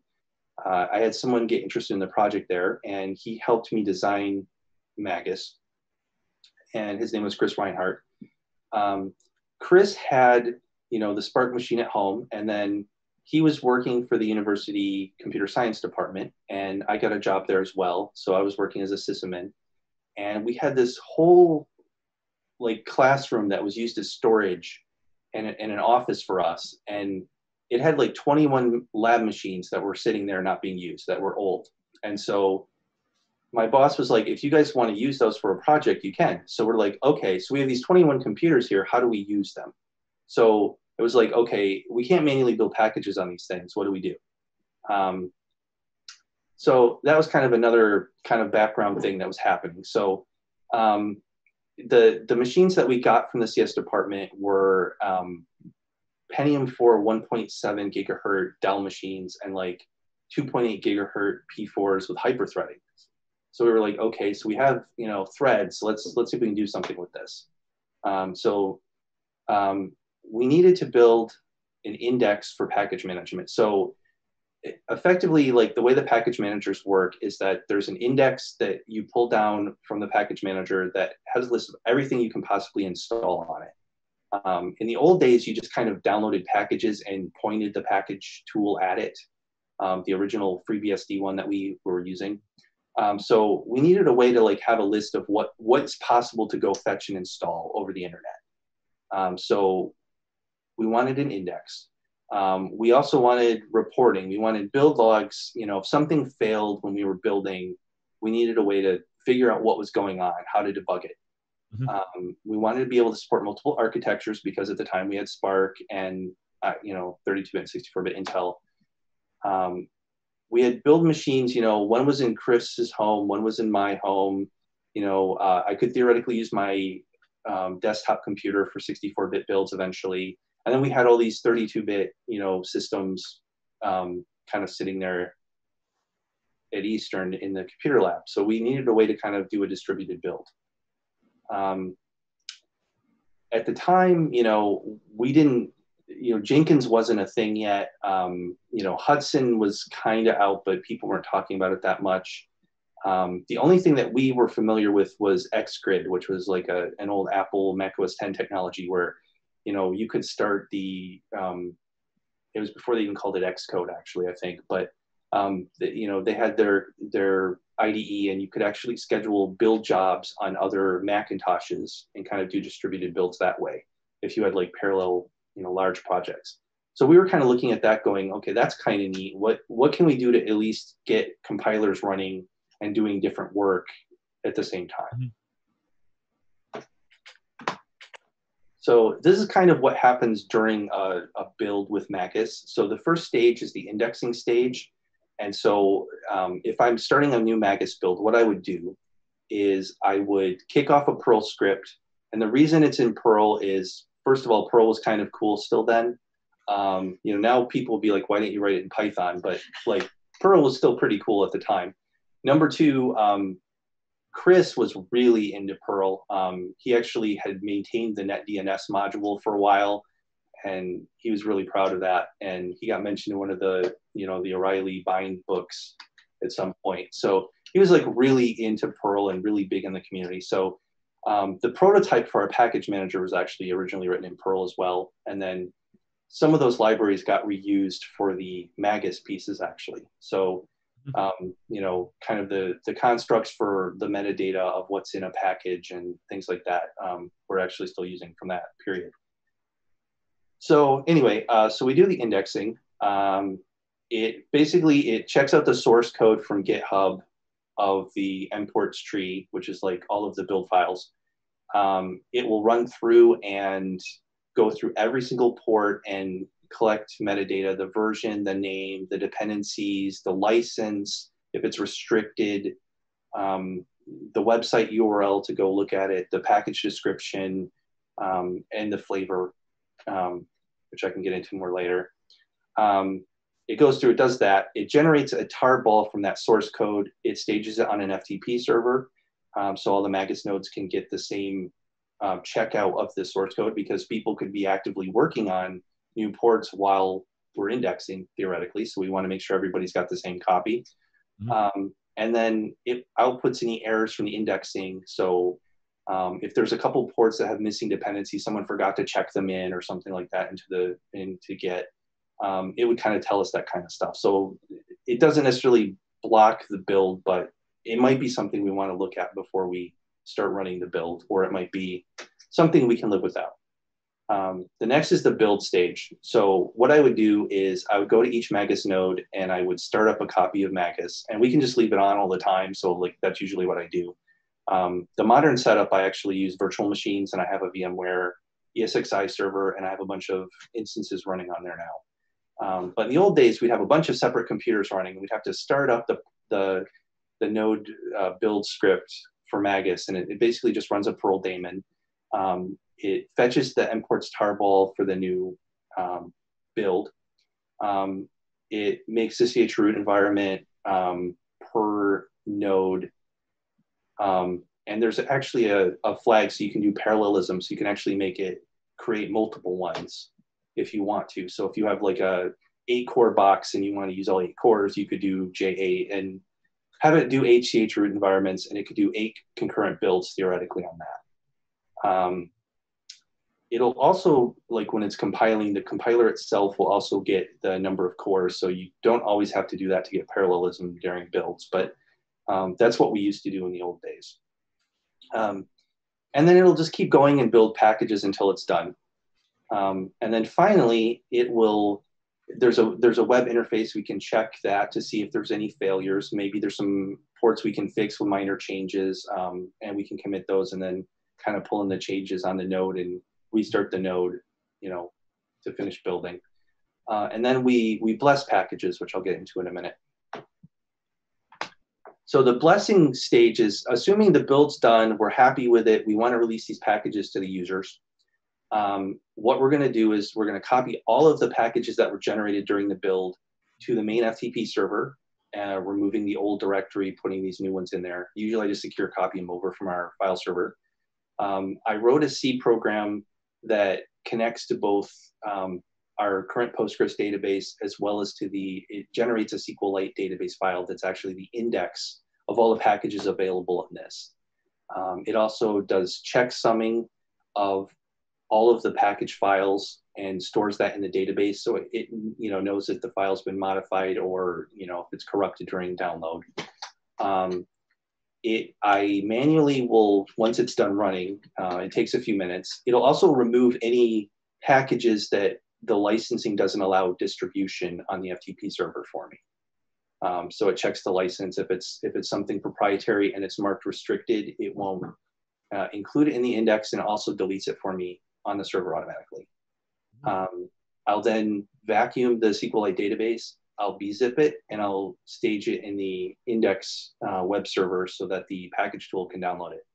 I had someone get interested in the project there, and he helped me design Magus, and his name was Chris Reinhardt. Chris had, you know, the Spark machine at home, and then he was working for the university computer science department, and I got a job there as well. So I was working as a sysadmin, and we had this whole like classroom that was used as storage and an office for us. And it had like 21 lab machines that were sitting there not being used, that were old. And so my boss was like, if you guys want to use those for a project, you can. So we're like, okay, so we have these 21 computers here. How do we use them? So it was like, okay, we can't manually build packages on these things. What do we do? So that was kind of another kind of background thing that was happening. So the machines that we got from the CS department were Pentium 4 1.7 gigahertz Dell machines and like 2.8 gigahertz P4s with hyperthreading. So we were like, okay, so we have, you know, threads. Let's see if we can do something with this. We needed to build an index for package management. So effectively, like the way the package managers work is that there's an index that you pull down from the package manager that has a list of everything you can possibly install on it. In the old days, you just kind of downloaded packages and pointed the package tool at it, the original FreeBSD one that we were using. So we needed a way to like have a list of what's possible to go fetch and install over the internet. So we wanted an index. We also wanted reporting. We wanted build logs. You know, if something failed when we were building, we needed a way to figure out what was going on, how to debug it. Mm-hmm. We wanted to be able to support multiple architectures because at the time we had Spark and, you know, 32-bit, 64-bit Intel. We had build machines, you know, one was in Chris's home, one was in my home. You know, I could theoretically use my desktop computer for 64-bit builds eventually. And then we had all these 32-bit, you know, systems kind of sitting there at Eastern in the computer lab. So we needed a way to kind of do a distributed build. At the time, you know, we didn't, you know, Jenkins wasn't a thing yet. You know, Hudson was kind of out, but people weren't talking about it that much. The only thing that we were familiar with was XGrid, which was like an old Apple Mac OS X technology where, you know, you could start it was before they even called it Xcode, actually, I think. But, you know, they had their IDE, and you could actually schedule build jobs on other Macintoshes and kind of do distributed builds that way if you had like parallel, you know, large projects. So we were kind of looking at that going, okay, that's kind of neat. What can we do to at least get compilers running and doing different work at the same time? Mm-hmm. So this is kind of what happens during a build with Magus. So the first stage is the indexing stage. And so if I'm starting a new Magus build, what I would do is I would kick off a Perl script. And the reason it's in Perl is, first of all, Perl was kind of cool still then. You know, now people will be like, why didn't you write it in Python? But like Perl was still pretty cool at the time. Number two, Chris was really into Perl. He actually had maintained the NetDNS module for a while, and he was really proud of that. And he got mentioned in one of the, you know, the O'Reilly Bind books at some point. So he was like really into Perl and really big in the community. So the prototype for our package manager was actually originally written in Perl as well. And then some of those libraries got reused for the Magus pieces actually. So, you know, kind of the constructs for the metadata of what's in a package and things like that, we're actually still using from that period. So anyway, so we do the indexing. it basically checks out the source code from GitHub of the imports tree, which is like all of the build files. It will run through and go through every single port and collect metadata, the version, the name, the dependencies, the license, if it's restricted, the website URL to go look at it, the package description, and the flavor, which I can get into more later. It goes through, it does that. It generates a tarball from that source code. It stages it on an FTP server. So all the Magus nodes can get the same checkout of the source code, because people could be actively working on new ports while we're indexing, theoretically. So we want to make sure everybody's got the same copy. Mm-hmm. And then it outputs any errors from the indexing. So if there's a couple ports that have missing dependencies, someone forgot to check them in or something like that into Git, it would kind of tell us that kind of stuff. So it doesn't necessarily block the build, but it might be something we want to look at before we start running the build, or it might be something we can live without. The next is the build stage. So what I would do is I would go to each Magus node and I would start up a copy of Magus, and we can just leave it on all the time. So like that's usually what I do. The modern setup, I actually use virtual machines, and I have a VMware ESXi server, and I have a bunch of instances running on there now. But in the old days, we'd have a bunch of separate computers running. We'd have to start up the node build script for Magus, and it basically just runs a Perl daemon. It fetches the imports tarball for the new build. It makes the chroot environment per node. And there's actually a flag, so you can do parallelism. So you can actually create multiple ones if you want to. So if you have like a 8-core box and you want to use all 8 cores, you could do J8 and have it do 8 chroot environments, and it could do 8 concurrent builds theoretically on that. It'll also, like when it's compiling, the compiler itself will also get the number of cores. So you don't always have to do that to get parallelism during builds, but that's what we used to do in the old days. And then it'll just keep going and build packages until it's done. And then finally, there's a web interface. We can check that to see if there's any failures. Maybe there's some ports we can fix with minor changes, and we can commit those and then kind of pull in the changes on the node and restart the node, to finish building. And then we bless packages, which I'll get into in a minute. So the blessing stage is assuming the build's done, we're happy with it, we want to release these packages to the users. What we're going to do is we're going to copy all of the packages that were generated during the build to the main FTP server, removing the old directory, putting these new ones in there. Usually I just secure copy them over from our file server. I wrote a C program that connects to both our current Postgres database as well as it generates a SQLite database file that's actually the index of all the packages available in this. It also does checksumming of all of the package files and stores that in the database, so it knows if the file's been modified or if it's corrupted during download. I manually will, once it's done running, it takes a few minutes. It'll also remove any packages that the licensing doesn't allow distribution on the FTP server for me. So it checks the license. If it's something proprietary and it's marked restricted, it won't include it in the index, and it also deletes it for me on the server automatically. I'll then vacuum the SQLite database. I'll bzip it, and I'll stage it in the index web server so that the package tool can download it.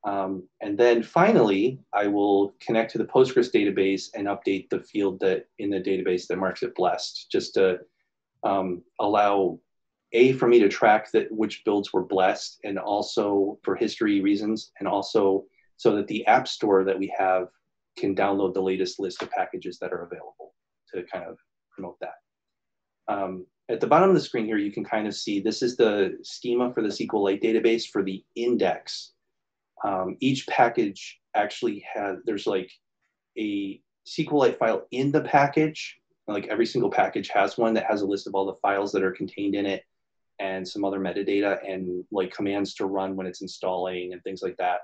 And then finally, I will connect to the Postgres database and update the field that in the database that marks it blessed, just to allow for me to track which builds were blessed, and also for history reasons, and also so that the app store that we have can download the latest list of packages that are available to kind of promote that. At the bottom of the screen here, you can kind of see this is the schema for the SQLite database for the index. Each package actually there's like a SQLite file in the package. Like every single package has one that has a list of all the files that are contained in it and some other metadata and like commands to run when it's installing and things like that.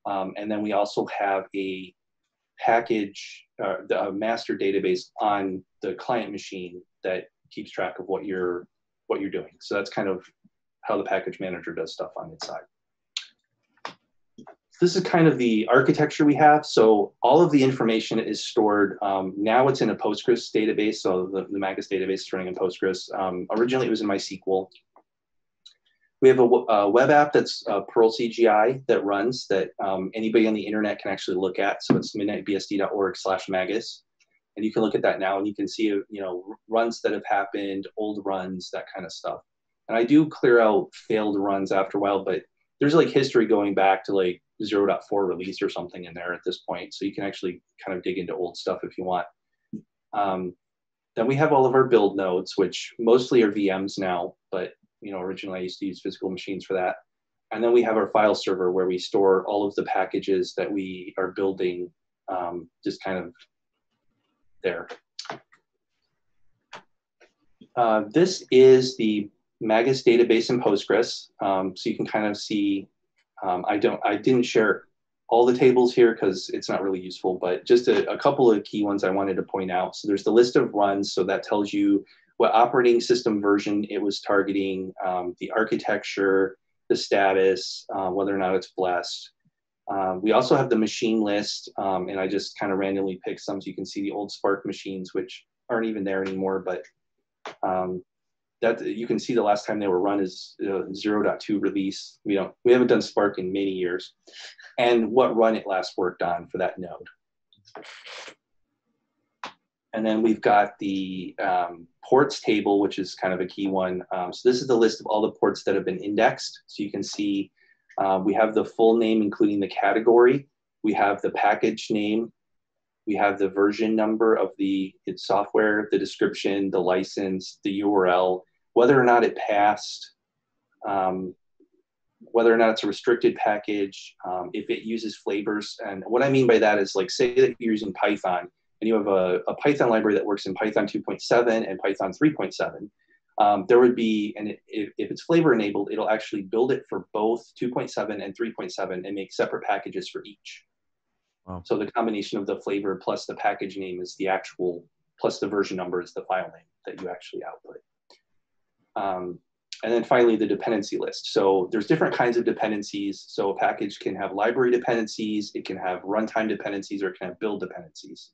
And then we also have a package, the master database on the client machine that keeps track of what you're doing. So that's kind of how the package manager does stuff on its side. This is kind of the architecture we have. So all of the information is stored. Now it's in a Postgres database. So the Magus database is running in Postgres. Originally it was in MySQL. We have a web app that's Perl CGI that runs that anybody on the internet can actually look at. So it's midnightbsd.org/Magus. And you can look at that now and you can see, you know, runs that have happened, old runs, that kind of stuff. And I do clear out failed runs after a while, but there's like history going back to like 0.4 release or something in there at this point. So you can actually kind of dig into old stuff if you want. Then we have all of our build nodes, which mostly are VMs now, but you know, originally I used to use physical machines for that. And then we have our file server where we store all of the packages that we are building, just kind of there. This is the Magus database in Postgres. So you can kind of see, I didn't share all the tables here because it's not really useful, but just a couple of key ones I wanted to point out. So there's the list of runs. So that tells you what operating system version it was targeting, the architecture, the status, whether or not it's blessed. We also have the machine list, and I just kind of randomly picked some so you can see the old Spark machines, which aren't even there anymore, but that you can see the last time they were run is 0.2 release. We haven't done Spark in many years, and what run it last worked on for that node. And then we've got the ports table, which is kind of a key one. So this is the list of all the ports that have been indexed. So you can see we have the full name, including the category. We have the package name. We have the version number of its software, the description, the license, the URL, whether or not it passed, whether or not it's a restricted package, if it uses flavors. And what I mean by that is, like, say that you're using Python and you have a Python library that works in Python 2.7 and Python 3.7. There would be, and if it's flavor enabled, it'll actually build it for both 2.7 and 3.7 and make separate packages for each. Wow. So the combination of the flavor plus the package name is the actual, plus the version number is the file name that you actually output. And then finally, the dependency list. So there's different kinds of dependencies. So a package can have library dependencies, it can have runtime dependencies, or it can have build dependencies.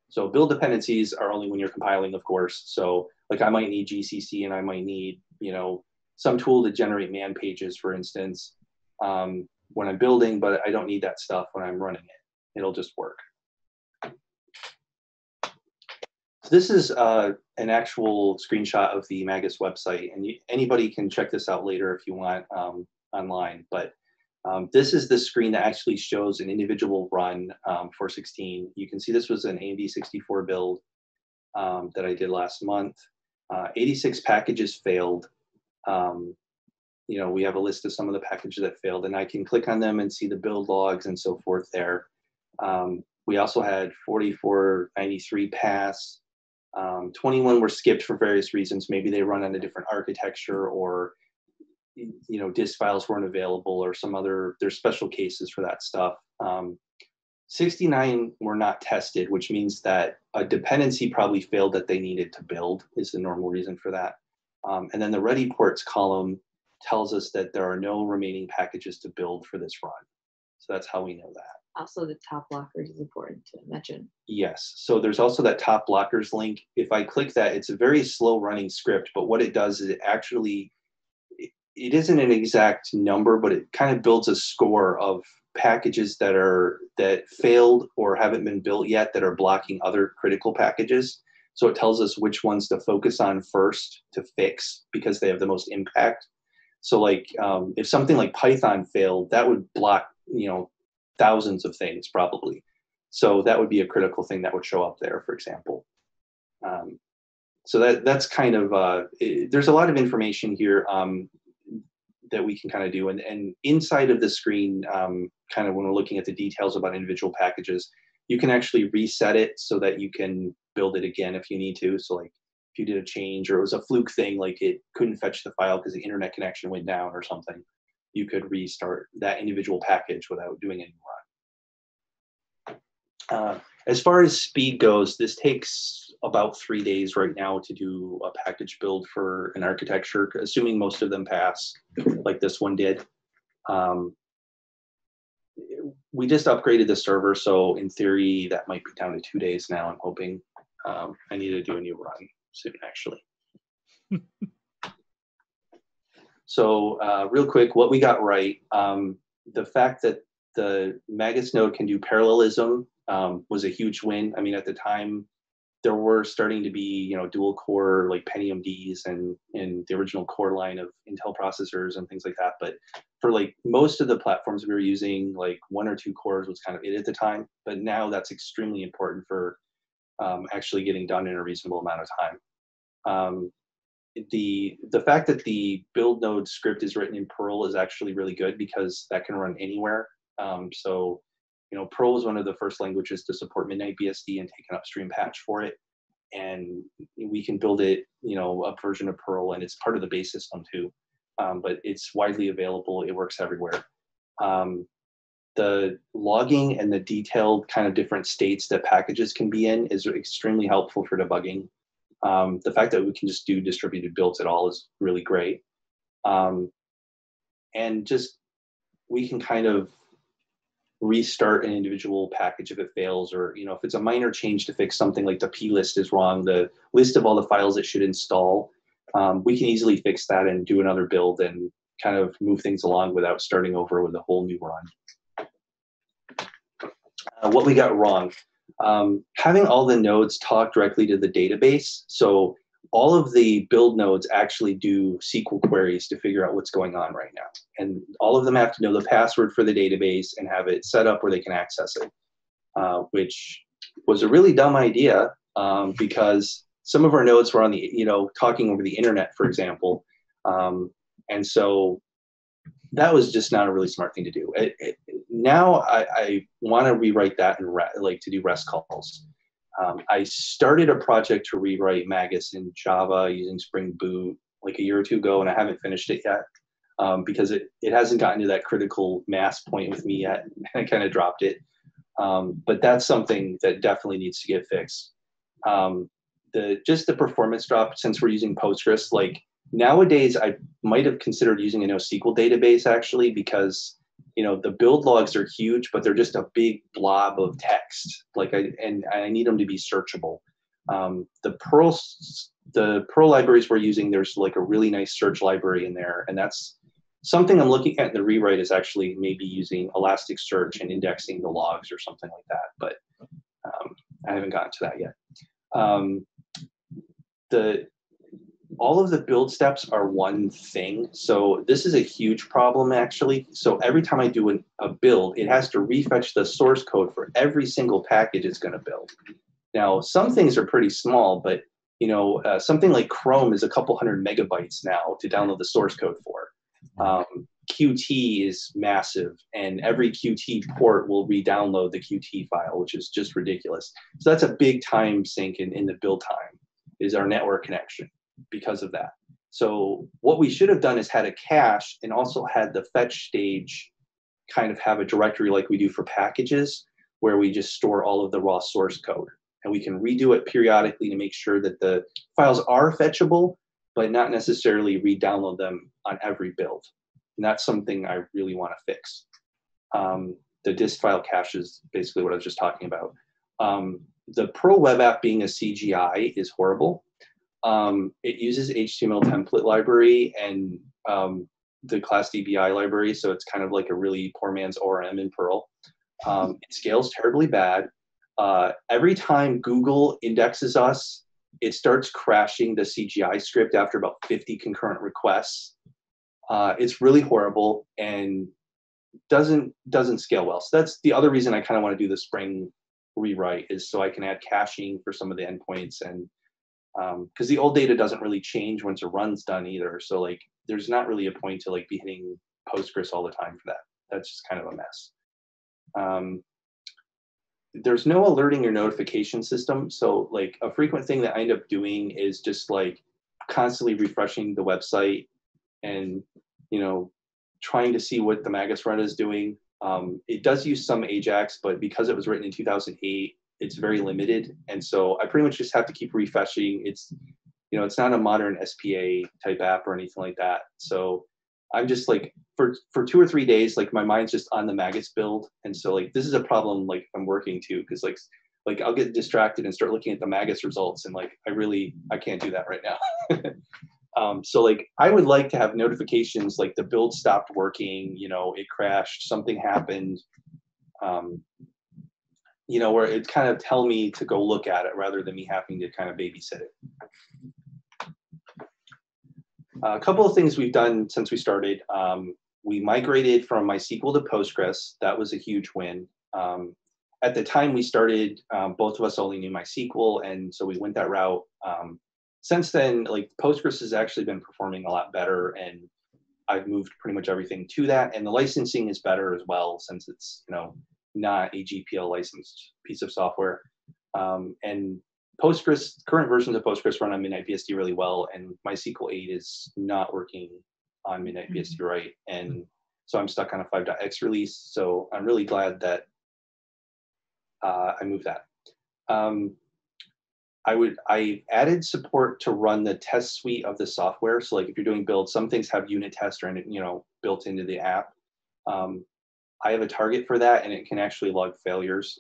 So build dependencies are only when you're compiling, of course. So like I might need GCC and I might need, you know, some tool to generate man pages, for instance, when I'm building, but I don't need that stuff when I'm running it. It'll just work. So this is an actual screenshot of the Magus website, and anybody can check this out later if you want online. But this is the screen that actually shows an individual run for 16. You can see this was an AMD 64 build that I did last month. 86 packages failed. You know, we have a list of some of the packages that failed, and I can click on them and see the build logs and so forth there. We also had 4493 pass. 21 were skipped for various reasons. Maybe they run on a different architecture, or you know, disk files weren't available, or some other, there's special cases for that stuff. 69 were not tested, which means that a dependency probably failed that they needed to build, is the normal reason for that. And then the ready ports column tells us that there are no remaining packages to build for this run. So that's how we know that. Also, the top blockers is important to mention. Yes, so there's also that top blockers link. If I click that, it's a very slow running script, but what it does is it actually, it isn't an exact number, but it kind of builds a score of packages that failed or haven't been built yet that are blocking other critical packages. So it tells us which ones to focus on first to fix because they have the most impact. So like if something like Python failed, that would block, you know, thousands of things probably. So that would be a critical thing that would show up there, for example. So that's kind of, there's a lot of information here that we can kind of do. And inside of the screen, kind of when we're looking at the details about individual packages, you can actually reset it so that you can build it again if you need to. So like if you did a change or it was a fluke thing, like it couldn't fetch the file because the internet connection went down or something, you could restart that individual package without doing any run. As far as speed goes, this takes about 3 days right now to do a package build for an architecture, assuming most of them pass, like this one did. We just upgraded the server, so in theory, that might be down to 2 days now, I'm hoping. I need to do a new run soon, actually. So real quick, what we got right, the fact that the Magus node can do parallelism was a huge win. I mean, at the time, there were starting to be, you know, dual core like Pentium Ds and the original core line of Intel processors and things like that. But for like most of the platforms we were using, like 1 or 2 cores was kind of it at the time. But now that's extremely important for actually getting done in a reasonable amount of time. The fact that the build node script is written in Perl is actually really good because that can run anywhere. So, you know, Perl was one of the first languages to support Midnight BSD and take an upstream patch for it. And we can build it, you know, a version of Perl, and it's part of the base system too. But it's widely available. It works everywhere. The logging and the detailed kind of different states that packages can be in is extremely helpful for debugging. The fact that we can just do distributed builds at all is really great. And just, we can kind of restart an individual package if it fails, or, you know, if it's a minor change to fix something like the plist is wrong, the list of all the files it should install, we can easily fix that and do another build and kind of move things along without starting over with a whole new run. What we got wrong. Having all the nodes talk directly to the database. So all of the build nodes actually do SQL queries to figure out what's going on right now. And all of them have to know the password for the database and have it set up where they can access it, which was a really dumb idea because some of our nodes were on the, you know, talking over the internet, for example. And so that was just not a really smart thing to do. Now I want to rewrite that and like to do REST calls. I started a project to rewrite Magus in Java using Spring Boot like a year or 2 ago, and I haven't finished it yet because it hasn't gotten to that critical mass point with me yet. I kind of dropped it. But that's something that definitely needs to get fixed. Just the performance drop, since we're using Postgres, like nowadays I might have considered using a NoSQL database actually, because you know the build logs are huge, but they're just a big blob of text. Like I need them to be searchable. The Perl libraries we're using, there's like a really nice search library in there, and that's something I'm looking at in the rewrite is actually maybe using Elasticsearch and indexing the logs or something like that. But I haven't gotten to that yet. All of the build steps are one thing. So this is a huge problem actually. So every time I do a build, it has to refetch the source code for every single package it's going to build. Now, some things are pretty small, but you know, something like Chrome is a couple hundred megabytes now to download the source code for. Qt is massive, and every Qt port will re-download the Qt file, which is just ridiculous. So that's a big time sink in the build time, is our network connection because of that. So what we should have done is had a cache and also had the fetch stage kind of have a directory like we do for packages, where we just store all of the raw source code. And we can redo it periodically to make sure that the files are fetchable, but not necessarily re-download them on every build. And that's something I really want to fix. The dist file cache is basically what I was just talking about. The Perl web app being a CGI is horrible. It uses HTML template library and the class DBI library, so it's kind of like a really poor man's ORM in Perl. It scales terribly bad. Every time Google indexes us, it starts crashing the CGI script after about 50 concurrent requests. It's really horrible and doesn't scale well. So that's the other reason I kind of want to do the Spring rewrite, is so I can add caching for some of the endpoints, and because the old data doesn't really change once a run's done either. So like there's not really a point to like be hitting Postgres all the time for that. That's just kind of a mess. There's no alerting or notification system. So like a frequent thing that I end up doing is just like constantly refreshing the website and, you know, trying to see what the Magus run is doing. It does use some Ajax, but because it was written in 2008, it's very limited. And so I pretty much just have to keep refreshing. It's, you know, it's not a modern SPA type app or anything like that. So I'm just like, for 2 or 3 days, like my mind's just on the Magus build. And so like, this is a problem like I'm working to, because like I'll get distracted and start looking at the Magus results, and like I can't do that right now. So like I would like to have notifications like the build stopped working, you know, it crashed, something happened, you know, where it kind of tell me to go look at it rather than me having to kind of babysit it. A couple of things we've done since we started. We migrated from MySQL to Postgres. That was a huge win. At the time we started, both of us only knew MySQL, and so we went that route. Since then, like Postgres has actually been performing a lot better, and I've moved pretty much everything to that. And the licensing is better as well, since it's, you know, not a GPL licensed piece of software. And Postgres, current versions of Postgres run on Midnight BSD really well, and MySQL 8 is not working on Midnight BSD right. And so I'm stuck on a 5.x release. So I'm really glad that I moved that. I added support to run the test suite of the software. So like if you're doing builds, some things have unit test or, you know, built into the app. I have a target for that, and it can actually log failures.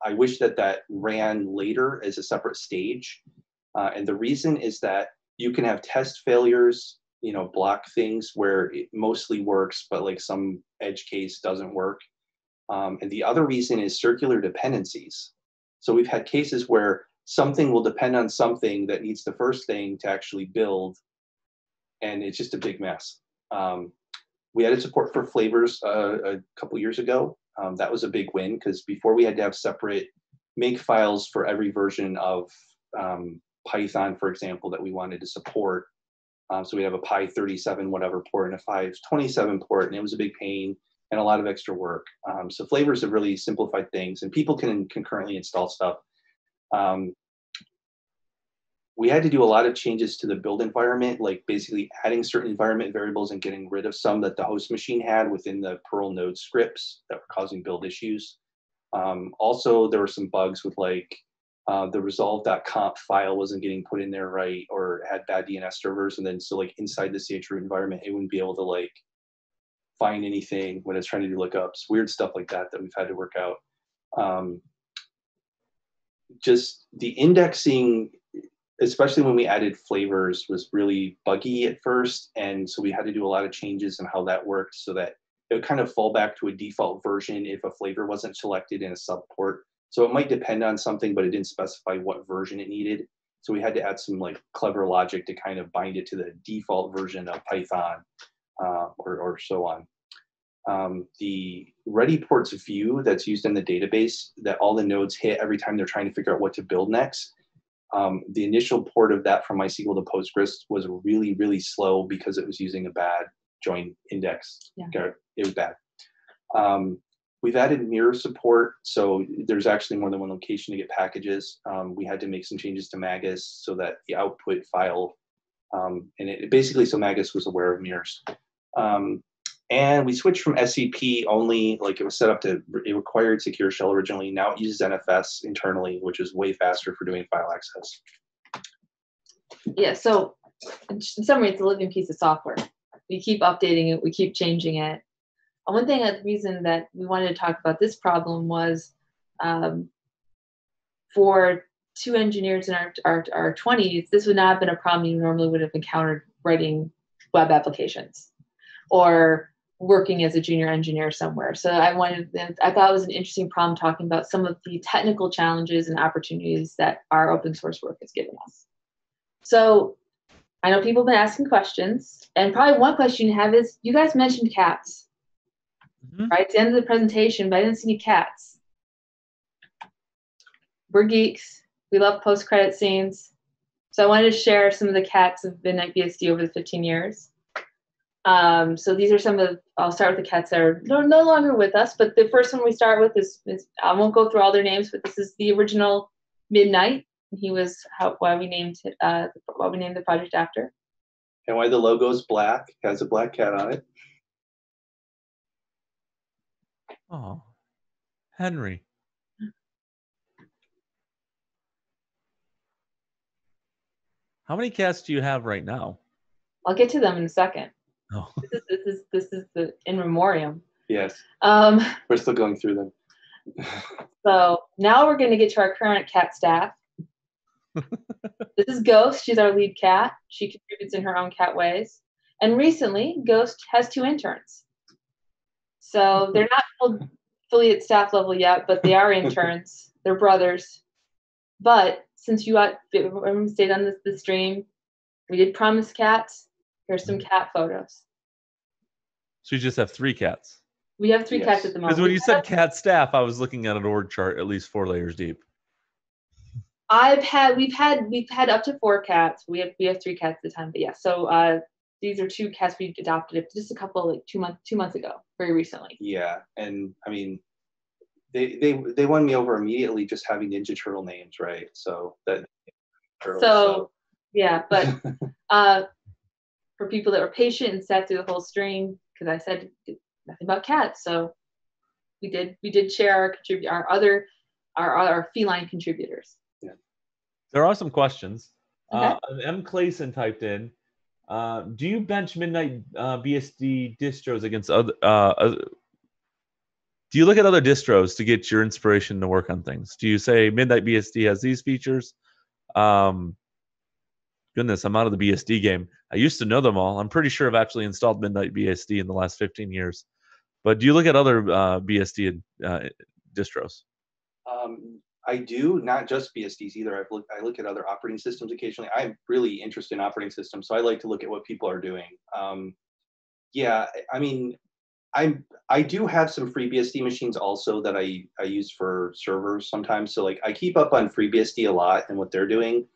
I wish that that ran later as a separate stage. And the reason is that you can have test failures, you know, block things where it mostly works, but like some edge case doesn't work. And the other reason is circular dependencies. So we've had cases where something will depend on something that needs the first thing to actually build, and it's just a big mess. We added support for flavors a couple years ago. That was a big win, because before we had to have separate make files for every version of Python, for example, that we wanted to support. So we have a Pi 37 whatever port and a Pi 27 port, and it was a big pain and a lot of extra work. So flavors have really simplified things, and people can concurrently install stuff. We had to do a lot of changes to the build environment, like basically adding certain environment variables and getting rid of some that the host machine had within the Perl node scripts that were causing build issues. Also, there were some bugs with like the resolve.conf file wasn't getting put in there right, or had bad DNS servers. And then so like inside the chroot environment, it wouldn't be able to like find anything when it's trying to do lookups, weird stuff like that we've had to work out. Just the indexing, especially when we added flavors, was really buggy at first. And so we had to do a lot of changes in how that worked, so that it would kind of fall back to a default version if a flavor wasn't selected in a subport. So it might depend on something, but it didn't specify what version it needed. So we had to add some like clever logic to kind of bind it to the default version of Python or so on. The ready ports view that's used in the database that all the nodes hit every time they're trying to figure out what to build next. The initial port of that from MySQL to Postgres was really, really slow because it was using a bad join index. Yeah. It was bad. We've added mirror support, so there's actually more than one location to get packages. We had to make some changes to Magus so that the output file, and it basically so Magus was aware of mirrors. And we switched from SCP only, like it was set up to, it required secure shell originally. Now it uses NFS internally, which is way faster for doing file access. Yeah, so in summary, it's a living piece of software. We keep updating it, we keep changing it. And one thing, the reason that we wanted to talk about this problem was for two engineers in our 20s, this would not have been a problem you normally would have encountered writing web applications or working as a junior engineer somewhere. So I thought it was an interesting problem talking about some of the technical challenges and opportunities that our open source work has given us. So I know people have been asking questions, and probably one question you have is, you guys mentioned cats, right? At the end of the presentation, but I didn't see any cats. We're geeks. We love post-credit scenes. So I wanted to share some of the cats of Midnight BSD over the 15 years. So these are some of, I'll start with the cats that are no longer with us, but the first one we start with is I won't go through all their names, but this is the original Midnight. He was why we named the project after. And why the logo is black, has a black cat on it. Oh, Henry. How many cats do you have right now? I'll get to them in a second. Oh. This is the in memoriam. Yes. Um, We're still going through them. so now we're going to get to our current cat staff. This is Ghost. She's our lead cat. She contributes in her own cat ways. And recently, Ghost has 2 interns. So they're not fully at staff level yet, but they are interns. They're brothers. But since you stayed on the stream, we did promise cats. Here's some cat photos. So you just have 3 cats? We have 3 cats at the moment. Because when you said cat staff, I was looking at an org chart at least 4 layers deep. We've had up to 4 cats. We have 3 cats at the time, but yeah. So these are 2 cats we adopted just a couple, like 2 months ago, very recently. Yeah, and I mean, they won me over immediately just having Ninja Turtle names, right? So that. Yeah, but for people that were patient and sat through the whole stream, because I said nothing about cats, so we did share our feline contributors. Yeah. There are some questions. Okay. M. Clayson typed in, do you bench Midnight BSD distros against other? Do you look at other distros to get your inspiration to work on things? Do you say Midnight BSD has these features? Goodness, I'm out of the BSD game. I used to know them all. I'm pretty sure I've actually installed Midnight BSD in the last 15 years. But do you look at other BSD distros? I do, not just BSDs either. I look at other operating systems occasionally. I'm really interested in operating systems, so I like to look at what people are doing. Yeah, I mean, I do have some FreeBSD machines also that I use for servers sometimes. So like I keep up on FreeBSD a lot and what they're doing.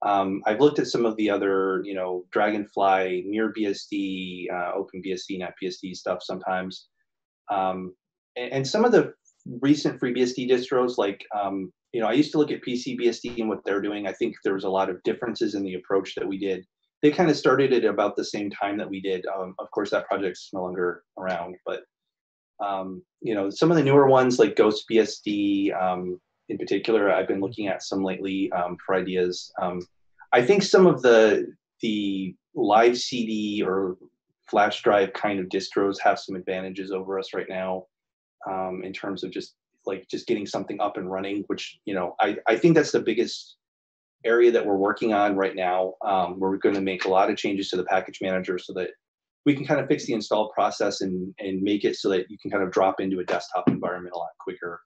I've looked at some of the other, Dragonfly, NearBSD, OpenBSD, NetBSD stuff sometimes. And some of the recent FreeBSD distros, like, I used to look at PCBSD and what they're doing. I think there was a lot of differences in the approach that we did. They kind of started at about the same time that we did. Of course, that project's no longer around, but, some of the newer ones like GhostBSD, in particular, I've been looking at some lately for ideas. I think some of the live CD or flash drive kind of distros have some advantages over us right now in terms of just getting something up and running, which, I think that's the biggest area that we're working on right now. We're going to make a lot of changes to the package manager so that we can kind of fix the install process and make it so that you can kind of drop into a desktop environment a lot quicker.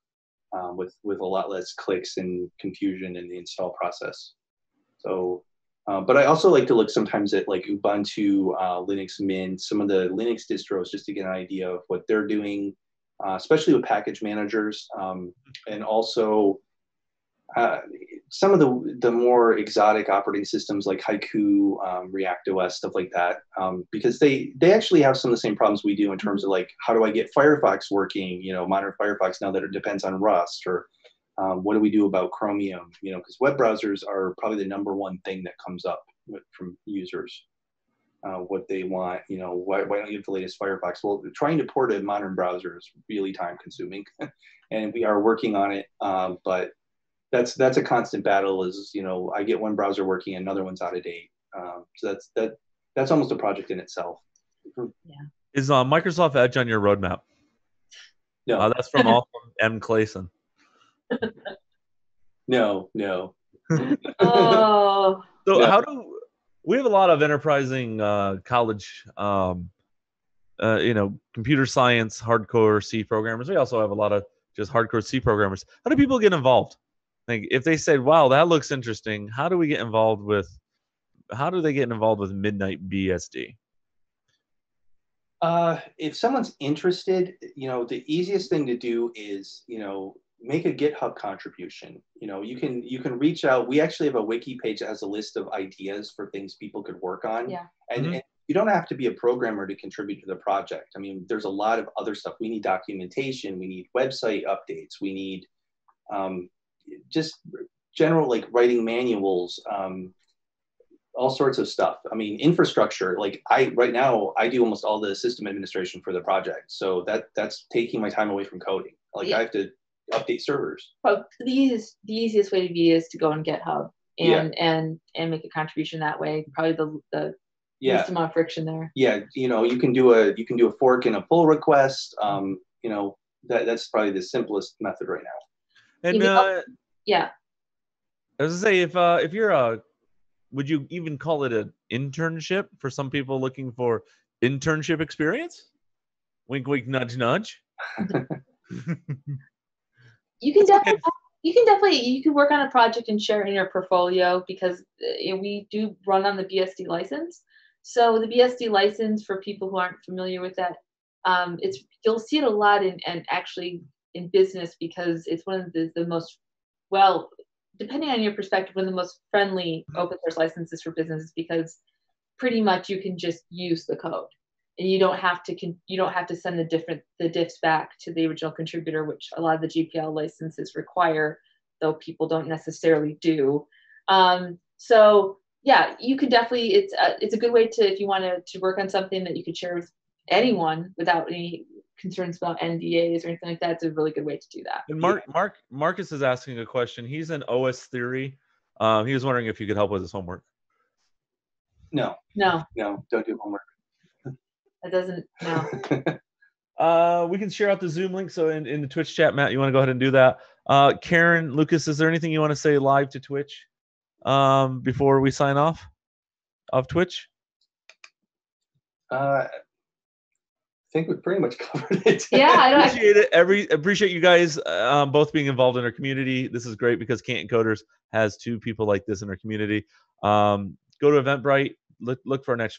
With a lot less clicks and confusion in the install process. So, but I also like to look sometimes at like Ubuntu, Linux Mint, some of the Linux distros just to get an idea of what they're doing, especially with package managers, and also some of the more exotic operating systems like Haiku, ReactOS, stuff like that, because they actually have some of the same problems we do in terms of like, how do I get Firefox working, modern Firefox now that it depends on Rust, or what do we do about Chromium, because web browsers are probably the #1 thing that comes up from users, what they want, why don't you have the latest Firefox? Well, trying to port a modern browser is really time consuming and we are working on it, but that's a constant battle is, I get one browser working, another one's out of date. So that's almost a project in itself. Yeah. Is Microsoft Edge on your roadmap? No. That's from M. Clayson. No. Oh. So No. how do we have a lot of enterprising college, computer science, hardcore C programmers. We also have a lot of just hardcore C programmers. How do people get involved? Like if they said, wow, that looks interesting, how do they get involved with Midnight BSD? If someone's interested, the easiest thing to do is, make a GitHub contribution. You can reach out. We actually have a wiki page that has a list of ideas for things people could work on. Yeah. And you don't have to be a programmer to contribute to the project. I mean, there's a lot of other stuff. We need documentation. We need website updates. We need just general like writing manuals, all sorts of stuff. I mean, infrastructure, like right now I do almost all the system administration for the project. So that's taking my time away from coding. Like I have to update servers. Well, the easiest way to be is to go on GitHub and make a contribution that way. Probably the least amount of friction there. Yeah, you know, you can do a fork and a pull request. You know, that's probably the simplest method right now. And yeah, I was gonna say, if you're would you even call it an internship for some people looking for internship experience? Wink, wink, nudge, nudge. You can definitely work on a project and share it in your portfolio, because we do run on the BSD license. So the BSD license, for people who aren't familiar with that, you'll see it a lot actually in business, because it's one of the most, well, depending on your perspective, one of the most friendly open source licenses for businesses, because pretty much you can just use the code. And you don't have to send the diffs back to the original contributor, which a lot of the GPL licenses require, though people don't necessarily do. So yeah, you could definitely, it's a good way to, if you want to work on something that you could share with anyone without any concerns about NDAs or anything like that. It's a really good way to do that. And Marcus is asking a question. He's in OS theory. He was wondering if you could help with his homework. No, don't do homework. That doesn't, no. We can share out the Zoom link. So in the Twitch chat, Matt, you want to go ahead and do that. Caryn, Lucas, is there anything you want to say live to Twitch before we sign off of Twitch? I think we pretty much covered it. Yeah, I appreciate it. Appreciate you guys both being involved in our community. This is great because CantonCoders has 2 people like this in our community. Go to Eventbrite. Look for our next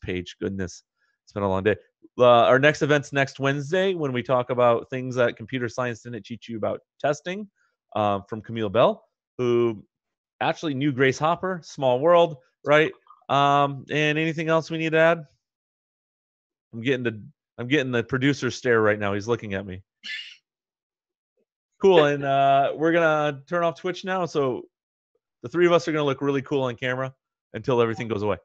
page. Goodness, it's been a long day. Our next event's next Wednesday, when we talk about things that computer science didn't teach you about testing, from Camille Bell, who actually knew Grace Hopper. Small world, right? And anything else we need to add? I'm getting the producer stare right now. He's looking at me. Cool, and we're gonna turn off Twitch now. So the 3 of us are gonna look really cool on camera until everything goes away.